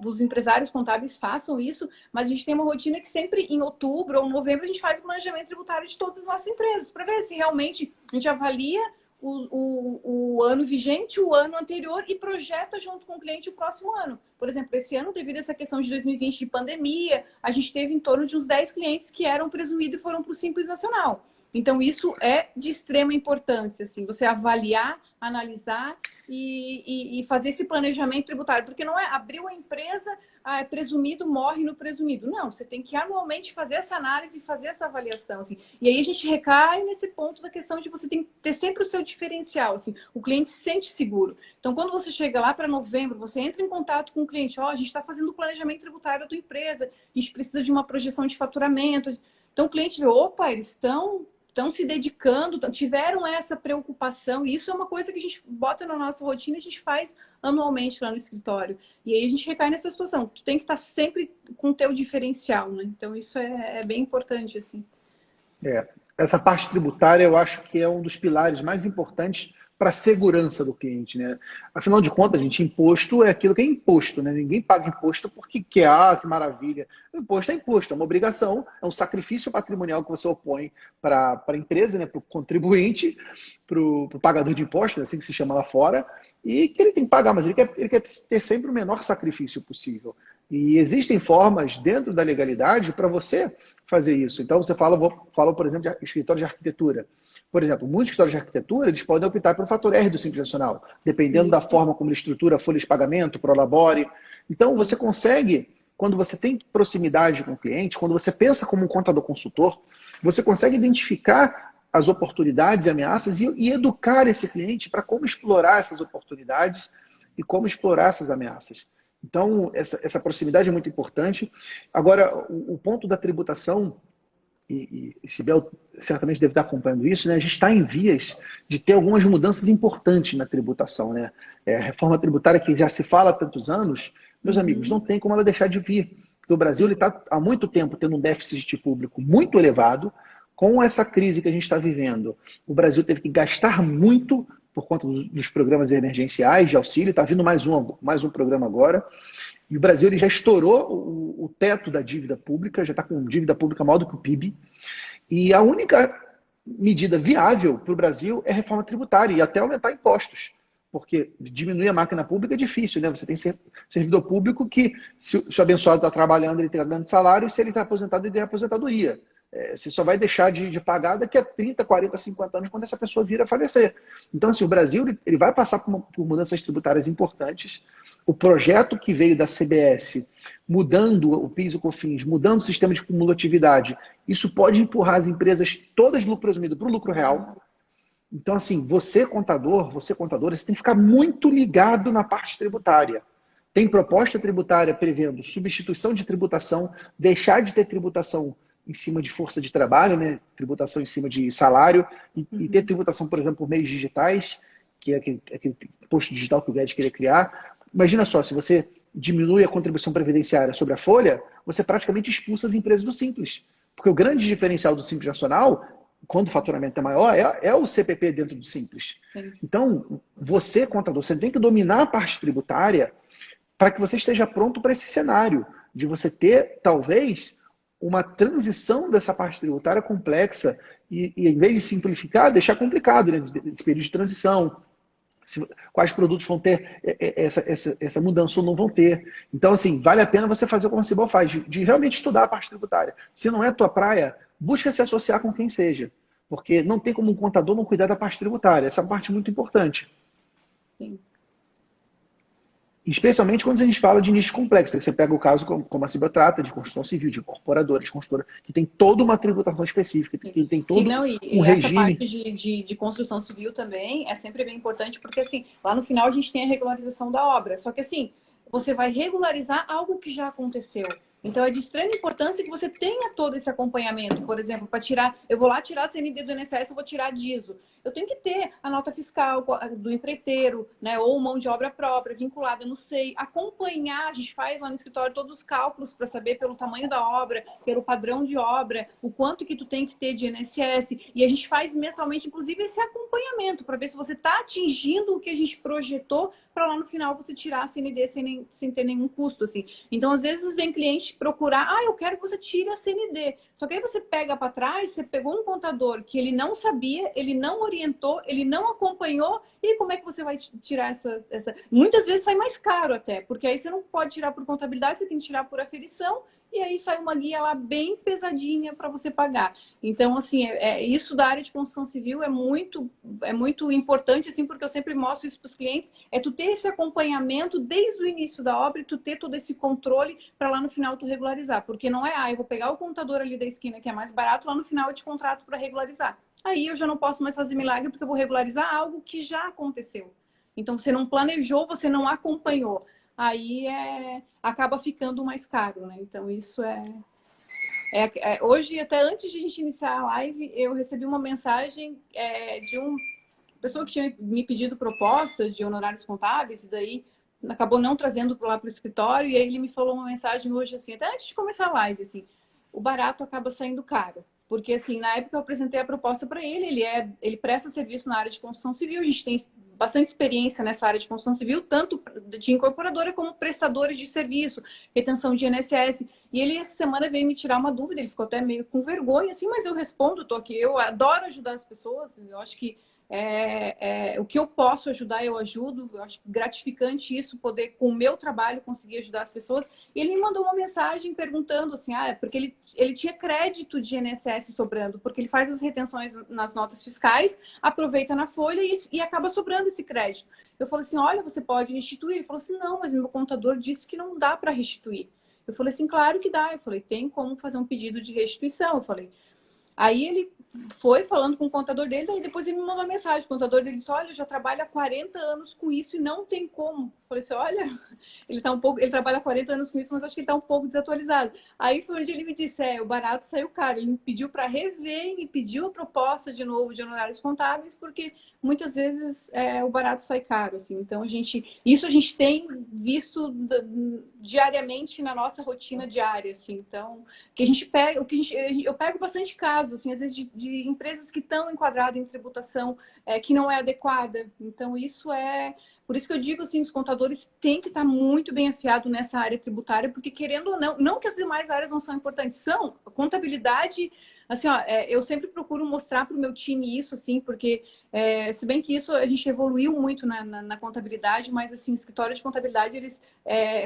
Speaker 2: os empresários contábeis façam isso, mas a gente tem uma rotina que sempre em outubro ou novembro a gente faz o planejamento tributário de todas as nossas empresas, para ver se realmente a gente avalia o ano vigente, o ano anterior e projeta junto com o cliente o próximo ano. Por exemplo, esse ano, devido a essa questão de 2020 de pandemia, a gente teve em torno de uns 10 clientes que eram presumidos e foram para o Simples Nacional. Então, isso é de extrema importância, assim, você avaliar, analisar e fazer esse planejamento tributário. Porque não é abriu a empresa, é presumido, morre no presumido. Não, você tem que anualmente fazer essa análise e fazer essa avaliação. Assim. E aí a gente recai nesse ponto da questão de você tem que ter sempre o seu diferencial. Assim, o cliente se sente seguro. Então, quando você chega lá para novembro, você entra em contato com o cliente. A gente está fazendo o planejamento tributário da tua empresa, a gente precisa de uma projeção de faturamento. Então, o cliente vê, opa, eles estão se dedicando, tiveram essa preocupação, e isso é uma coisa que a gente bota na nossa rotina e a gente faz anualmente lá no escritório. E aí a gente recai nessa situação, tu tem que estar sempre com o teu diferencial, né? Então isso é bem importante, assim.
Speaker 1: Essa parte tributária eu acho que é um dos pilares mais importantes para a segurança do cliente, né? Afinal de contas, gente, imposto é aquilo que é imposto, né? Ninguém paga imposto porque quer, que maravilha. O imposto é imposto, é uma obrigação, é um sacrifício patrimonial que você opõe para a empresa, né? Para o contribuinte, para o pagador de impostos, assim que se chama lá fora, e que ele tem que pagar, mas ele quer ter sempre o menor sacrifício possível. E existem formas dentro da legalidade para você fazer isso. Então, você fala, por exemplo, de escritório de arquitetura. Por exemplo, muitos escritórios de arquitetura, eles podem optar pelo fator R do Simples Nacional, dependendo da forma como ele estrutura a folha de pagamento, prolabore. Então, você consegue, quando você tem proximidade com o cliente, quando você pensa como um contador consultor, você consegue identificar as oportunidades e ameaças e educar esse cliente para como explorar essas oportunidades e como explorar essas ameaças. Então, essa proximidade é muito importante. Agora, o ponto da tributação, e Sibel certamente deve estar acompanhando isso, né? A gente está em vias de ter algumas mudanças importantes na tributação, né? A reforma tributária que já se fala há tantos anos, meus amigos, não tem como ela deixar de vir. Porque o Brasil está há muito tempo tendo um déficit público muito elevado. Com essa crise que a gente está vivendo, o Brasil teve que gastar muito por conta dos programas emergenciais de auxílio. Está vindo mais um programa agora. E o Brasil ele já estourou o teto da dívida pública, já está com dívida pública maior do que o PIB. E a única medida viável para o Brasil é reforma tributária e até aumentar impostos. Porque diminuir a máquina pública é difícil, né? Você tem servidor público que, se o abençoado está trabalhando, ele está ganhando salário, e se ele está aposentado, ele ganha aposentadoria. Você só vai deixar de pagar daqui a 30, 40, 50 anos, quando essa pessoa vir a falecer. Então, assim, o Brasil ele vai passar por mudanças tributárias importantes. O projeto que veio da CBS, mudando o PIS e o COFINS, mudando o sistema de cumulatividade, isso pode empurrar as empresas todas de lucro presumido para o lucro real. Então, assim, você contadora, você tem que ficar muito ligado na parte tributária. Tem proposta tributária prevendo substituição de tributação, deixar de ter tributação em cima de força de trabalho, né? Tributação em cima de salário, e ter tributação, por exemplo, por meios digitais, que é aquele imposto digital que o Guedes queria criar. Imagina só, se você diminui a contribuição previdenciária sobre a folha, você praticamente expulsa as empresas do Simples. Porque o grande diferencial do Simples Nacional, quando o faturamento é maior, é o CPP dentro do Simples. Sim. Então, você, contador, você tem que dominar a parte tributária para que você esteja pronto para esse cenário, de você ter, talvez, uma transição dessa parte tributária complexa e em vez de simplificar, deixar complicado, né, nesse período de transição. Quais produtos vão ter essa mudança ou não vão ter. Então, assim, vale a pena você fazer como a Cibol faz, de realmente estudar a parte tributária. Se não é a tua praia, busca se associar com quem seja. Porque não tem como um contador não cuidar da parte tributária. Essa é uma parte muito importante. Sim. Especialmente quando a gente fala de nicho complexo. Você pega o caso como a Cibel trata, de construção civil, de incorporadores, construtora, que tem toda uma tributação específica, que tem todo um regime.
Speaker 2: Essa parte de construção civil também é sempre bem importante, porque assim, lá no final a gente tem a regularização da obra. Só que assim, você vai regularizar algo que já aconteceu. Então, é de extrema importância que você tenha todo esse acompanhamento. Por exemplo, para tirar, eu vou lá tirar a CND do INSS, eu vou tirar a DISO. Eu tenho que ter a nota fiscal do empreiteiro, né, ou mão de obra própria, vinculada no SEI. Acompanhar, a gente faz lá no escritório todos os cálculos para saber pelo tamanho da obra, pelo padrão de obra, o quanto que tu tem que ter de INSS. E a gente faz mensalmente, inclusive, esse acompanhamento para ver se você está atingindo o que a gente projetou, para lá no final você tirar a CND sem ter nenhum custo, assim. Então, às vezes, vem cliente procurar, eu quero que você tire a CND. Só que aí você pega para trás, você pegou um contador que ele não sabia, ele não orientou, ele não acompanhou, e como é que você vai tirar essa... Muitas vezes sai mais caro até, porque aí você não pode tirar por contabilidade, você tem que tirar por aferição, e aí sai uma guia lá bem pesadinha para você pagar. Então, assim, isso da área de construção civil é muito importante, assim, porque eu sempre mostro isso para os clientes, é tu ter esse acompanhamento desde o início da obra e tu ter todo esse controle para lá no final tu regularizar. Porque não é, eu vou pegar o contador ali da esquina que é mais barato, lá no final eu te contrato para regularizar. Aí eu já não posso mais fazer milagre porque eu vou regularizar algo que já aconteceu. Então, você não planejou, você não acompanhou. Aí acaba ficando mais caro, né? Então, isso hoje, até antes de a gente iniciar a live, eu recebi uma mensagem de uma pessoa que tinha me pedido proposta de honorários contábeis, e daí acabou não trazendo lá para o escritório, e aí ele me falou uma mensagem hoje, assim, até antes de começar a live, assim, o barato acaba saindo caro. Porque, assim, na época eu apresentei a proposta para ele presta serviço na área de construção civil, a gente tem bastante experiência nessa área de construção civil, tanto de incorporadora como prestadores de serviço, retenção de INSS. E ele, essa semana, veio me tirar uma dúvida, ele ficou até meio com vergonha, assim, mas eu respondo, tô aqui, eu adoro ajudar as pessoas, eu acho que o que eu posso ajudar, eu ajudo. Eu acho gratificante isso, poder, com o meu trabalho, conseguir ajudar as pessoas. E ele me mandou uma mensagem perguntando assim, porque ele tinha crédito de INSS sobrando, porque ele faz as retenções nas notas fiscais, aproveita na folha e acaba sobrando esse crédito. Eu falei assim, olha, você pode restituir? Ele falou assim, não, mas meu contador disse que não dá para restituir. Eu falei assim, claro que dá. Eu falei, tem como fazer um pedido de restituição. Eu falei, aí ele foi falando com o contador dele, daí depois ele me mandou uma mensagem. O contador dele disse, olha, eu já trabalho há 40 anos com isso e não tem como falei assim, olha, ele tá um pouco, ele trabalha há 40 anos com isso, mas acho que ele tá um pouco desatualizado. Aí foi onde ele me disse, o barato saiu caro. Ele me pediu para rever, me pediu a proposta de novo de honorários contábeis, porque muitas vezes o barato sai caro, assim. Então isso a gente tem visto diariamente na nossa rotina diária, assim. Então, que a gente pega, eu pego bastante casos, assim, às vezes de empresas que estão enquadradas em tributação que não é adequada. Então, por isso que eu digo assim, os contadores têm que estar muito bem afiados nessa área tributária, porque querendo ou não, não que as demais áreas não são importantes, são. A contabilidade, assim, ó, eu sempre procuro mostrar para o meu time isso, assim, porque se bem que isso a gente evoluiu muito na contabilidade, mas assim, o escritório de contabilidade, eles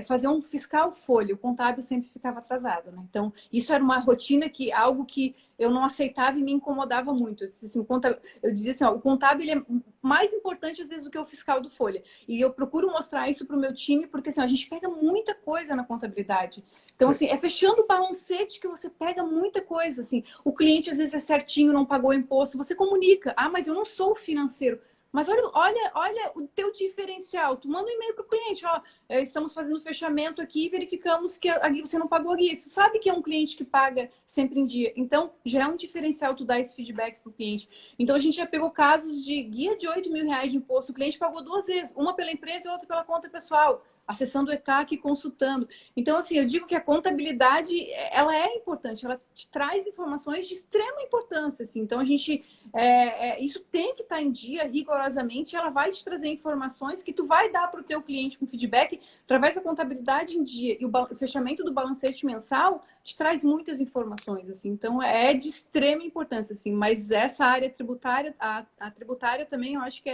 Speaker 2: faziam um fiscal folha, o contábil sempre ficava atrasado, né? Então, isso era uma rotina algo que eu não aceitava e me incomodava muito. Eu dizia assim, ó, o contábil ele é mais importante às vezes do que o fiscal do folha. E eu procuro mostrar isso para o meu time, porque assim, a gente pega muita coisa na contabilidade. Então, assim, fechando o balancete que você pega muita coisa, assim. O cliente, às vezes, é certinho, não pagou imposto. Você comunica. Ah, mas eu não sou financeiro. Mas olha o teu diferencial. Tu manda um e-mail para o cliente, ó, estamos fazendo fechamento aqui e verificamos que você não pagou a guia. Você sabe que é um cliente que paga sempre em dia. Então, já é um diferencial tu dar esse feedback para o cliente. Então, a gente já pegou casos de guia de R$ 8.000 de imposto. O cliente pagou 2 vezes, uma pela empresa e outra pela conta pessoal, acessando o ECAC e consultando. Então, assim, eu digo que a contabilidade, ela é importante, ela te traz informações de extrema importância, assim. Então, isso tem que estar em dia, rigorosamente, ela vai te trazer informações que tu vai dar para o teu cliente com feedback através da contabilidade em dia. E o fechamento do balancete mensal te traz muitas informações, assim. Então, é de extrema importância, assim. Mas essa área tributária, a tributária também, eu acho que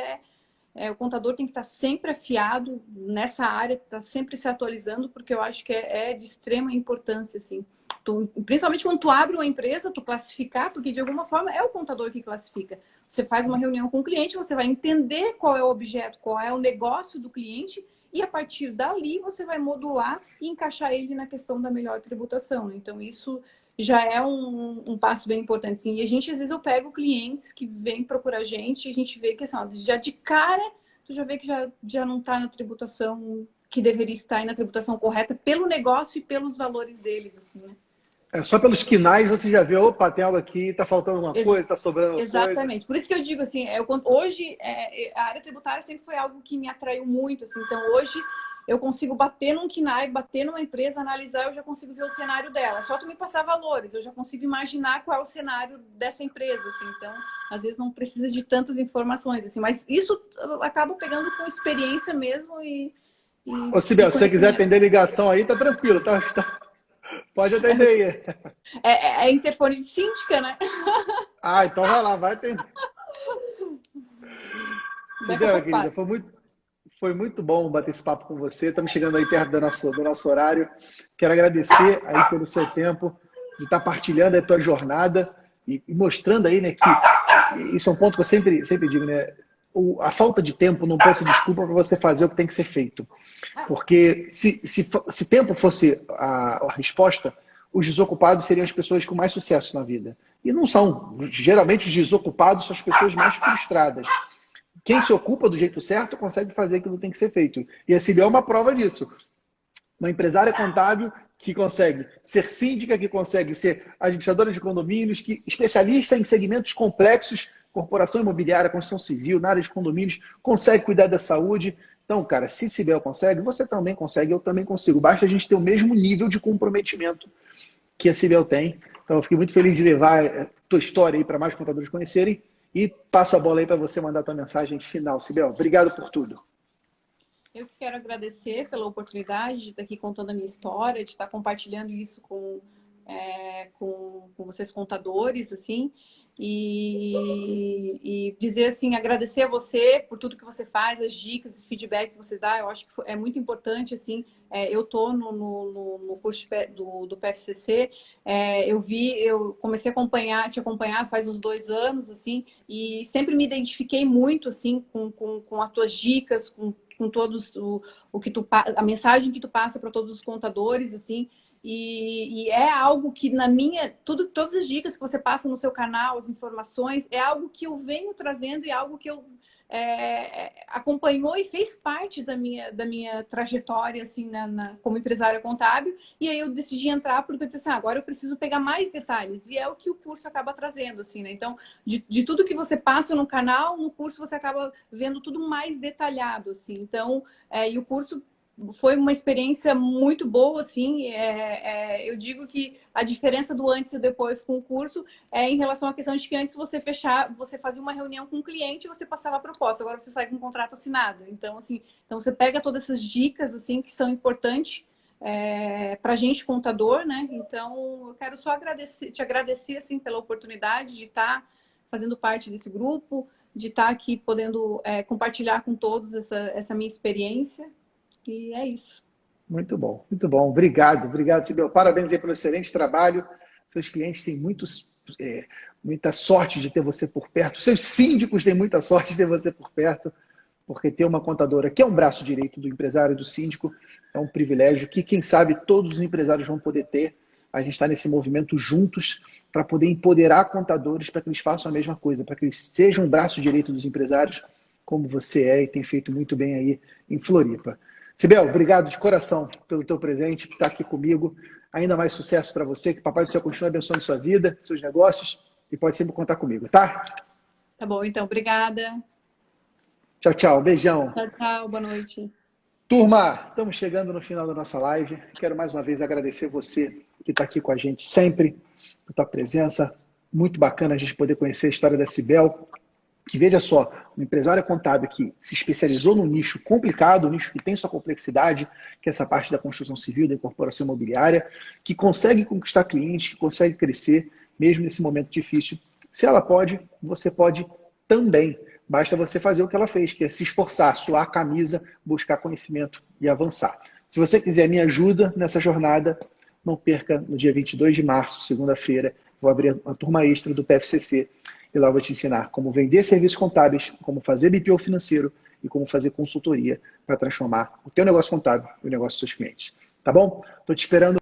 Speaker 2: o contador tem que estar sempre afiado nessa área, estar sempre se atualizando, porque eu acho que é de extrema importância, assim. Principalmente quando tu abre uma empresa, tu classificar, porque de alguma forma é o contador que classifica. Você faz uma reunião com o cliente, você vai entender qual é o objeto, qual é o negócio do cliente, e a partir dali você vai modular e encaixar ele na questão da melhor tributação, né? Então, isso já é um passo bem importante, sim. E a gente, às vezes, eu pego clientes que vêm procurar a gente e a gente vê que, assim, ó, já de cara, tu já vê que já não está na tributação que deveria estar e na tributação correta pelo negócio e pelos valores deles, assim, né?
Speaker 1: Só pelos quinais você já vê, opa, tem algo aqui, tá faltando alguma coisa, tá sobrando alguma coisa.
Speaker 2: Exatamente. Por isso que eu digo assim, hoje a área tributária sempre foi algo que me atraiu muito, assim. Então hoje eu consigo bater num KNAI, bater numa empresa, analisar, eu já consigo ver o cenário dela. Só tu me passar valores, eu já consigo imaginar qual é o cenário dessa empresa, assim. Então, às vezes não precisa de tantas informações, assim. Mas isso eu acabo pegando com experiência mesmo
Speaker 1: Ô, Sibel, se você quiser
Speaker 2: conhecimento.
Speaker 1: atender ligação aí, tá tranquilo, tá? Pode atender aí.
Speaker 2: É interfone de síndica, né?
Speaker 1: Ah, então vai lá, vai atender. Sibel, querida, foi muito bom bater esse papo com você. Estamos chegando aí perto do nosso horário. Quero agradecer aí pelo seu tempo, de estar partilhando a tua jornada e mostrando aí, né, que isso é um ponto que eu sempre digo, né? A falta de tempo não pode ser desculpa para você fazer o que tem que ser feito. Porque se tempo fosse a resposta, os desocupados seriam as pessoas com mais sucesso na vida. E não são. Geralmente os desocupados são as pessoas mais frustradas. Quem se ocupa do jeito certo consegue fazer aquilo que tem que ser feito. E a Sibel é uma prova disso. Uma empresária contábil que consegue ser síndica, que consegue ser administradora de condomínios, que especialista em segmentos complexos, corporação imobiliária, construção civil, na área de condomínios, consegue cuidar da saúde. Então, cara, se Sibel consegue, você também consegue, eu também consigo. Basta a gente ter o mesmo nível de comprometimento que a Sibel tem. Então, eu fiquei muito feliz de levar a tua história aí para mais contadores conhecerem. E passo a bola aí para você mandar a tua mensagem final. Sibel, obrigado por tudo.
Speaker 2: Eu que quero agradecer pela oportunidade de estar aqui contando a minha história, de estar compartilhando isso com vocês contadores, assim, e dizer assim, agradecer a você por tudo que você faz, as dicas, os feedback que você dá, eu acho que é muito importante, assim, eu estou no curso do PFCC, eu comecei a te acompanhar faz uns 2 anos, assim, e sempre me identifiquei muito, assim, com as tuas dicas, com todos a mensagem que tu passa para todos os contadores, assim, e é algo que todas as dicas que você passa no seu canal, as informações, é algo que eu venho trazendo e é algo que eu acompanhou e fez parte da minha trajetória assim, como empresária contábil. E aí eu decidi entrar porque eu disse assim, agora eu preciso pegar mais detalhes. E é o que o curso acaba trazendo. Assim, né? Então, de tudo que você passa no canal, no curso você acaba vendo tudo mais detalhado. Assim. Então, e o curso foi uma experiência muito boa, assim. Eu digo que a diferença do antes e depois com o curso é em relação à questão de que antes você fazia uma reunião com o cliente e você passava a proposta. Agora você sai com um contrato assinado. Então, assim, você pega todas essas dicas, assim, que são importantes para a gente, contador, né? Então, eu quero só te agradecer, assim, pela oportunidade de estar fazendo parte desse grupo, de estar aqui podendo compartilhar com todos essa minha experiência. E é isso.
Speaker 1: Muito bom, muito bom. Obrigado, obrigado, Sibel. Parabéns aí pelo excelente trabalho. Seus clientes têm muita sorte de ter você por perto. Seus síndicos têm muita sorte de ter você por perto, porque ter uma contadora que é um braço direito do empresário e do síndico é um privilégio que, quem sabe, todos os empresários vão poder ter. A gente está nesse movimento juntos para poder empoderar contadores para que eles façam a mesma coisa, para que eles sejam um braço direito dos empresários, como você é e tem feito muito bem aí em Floripa. Sibel, obrigado de coração pelo teu presente, por estar aqui comigo. Ainda mais sucesso para você, que o Papai do Céu continue abençoando sua vida, seus negócios, e pode sempre contar comigo, tá?
Speaker 2: Tá bom, então. Obrigada.
Speaker 1: Tchau, tchau. Beijão.
Speaker 2: Tchau, tchau. Boa noite.
Speaker 1: Turma, estamos chegando no final da nossa live. Quero mais uma vez agradecer você que está aqui com a gente sempre, por tua presença. Muito bacana a gente poder conhecer a história da Sibel, que, veja só, uma empresária contábil que se especializou num nicho complicado, um nicho que tem sua complexidade, que é essa parte da construção civil, da incorporação imobiliária, que consegue conquistar clientes, que consegue crescer, mesmo nesse momento difícil. Se ela pode, você pode também. Basta você fazer o que ela fez, que é se esforçar, suar a camisa, buscar conhecimento e avançar. Se você quiser minha ajuda nessa jornada, não perca no dia 22 de março, segunda-feira, vou abrir a turma extra do PFCC. E lá eu vou te ensinar como vender serviços contábeis, como fazer BPO financeiro e como fazer consultoria para transformar o teu negócio contábil e o negócio dos seus clientes. Tá bom? Estou te esperando.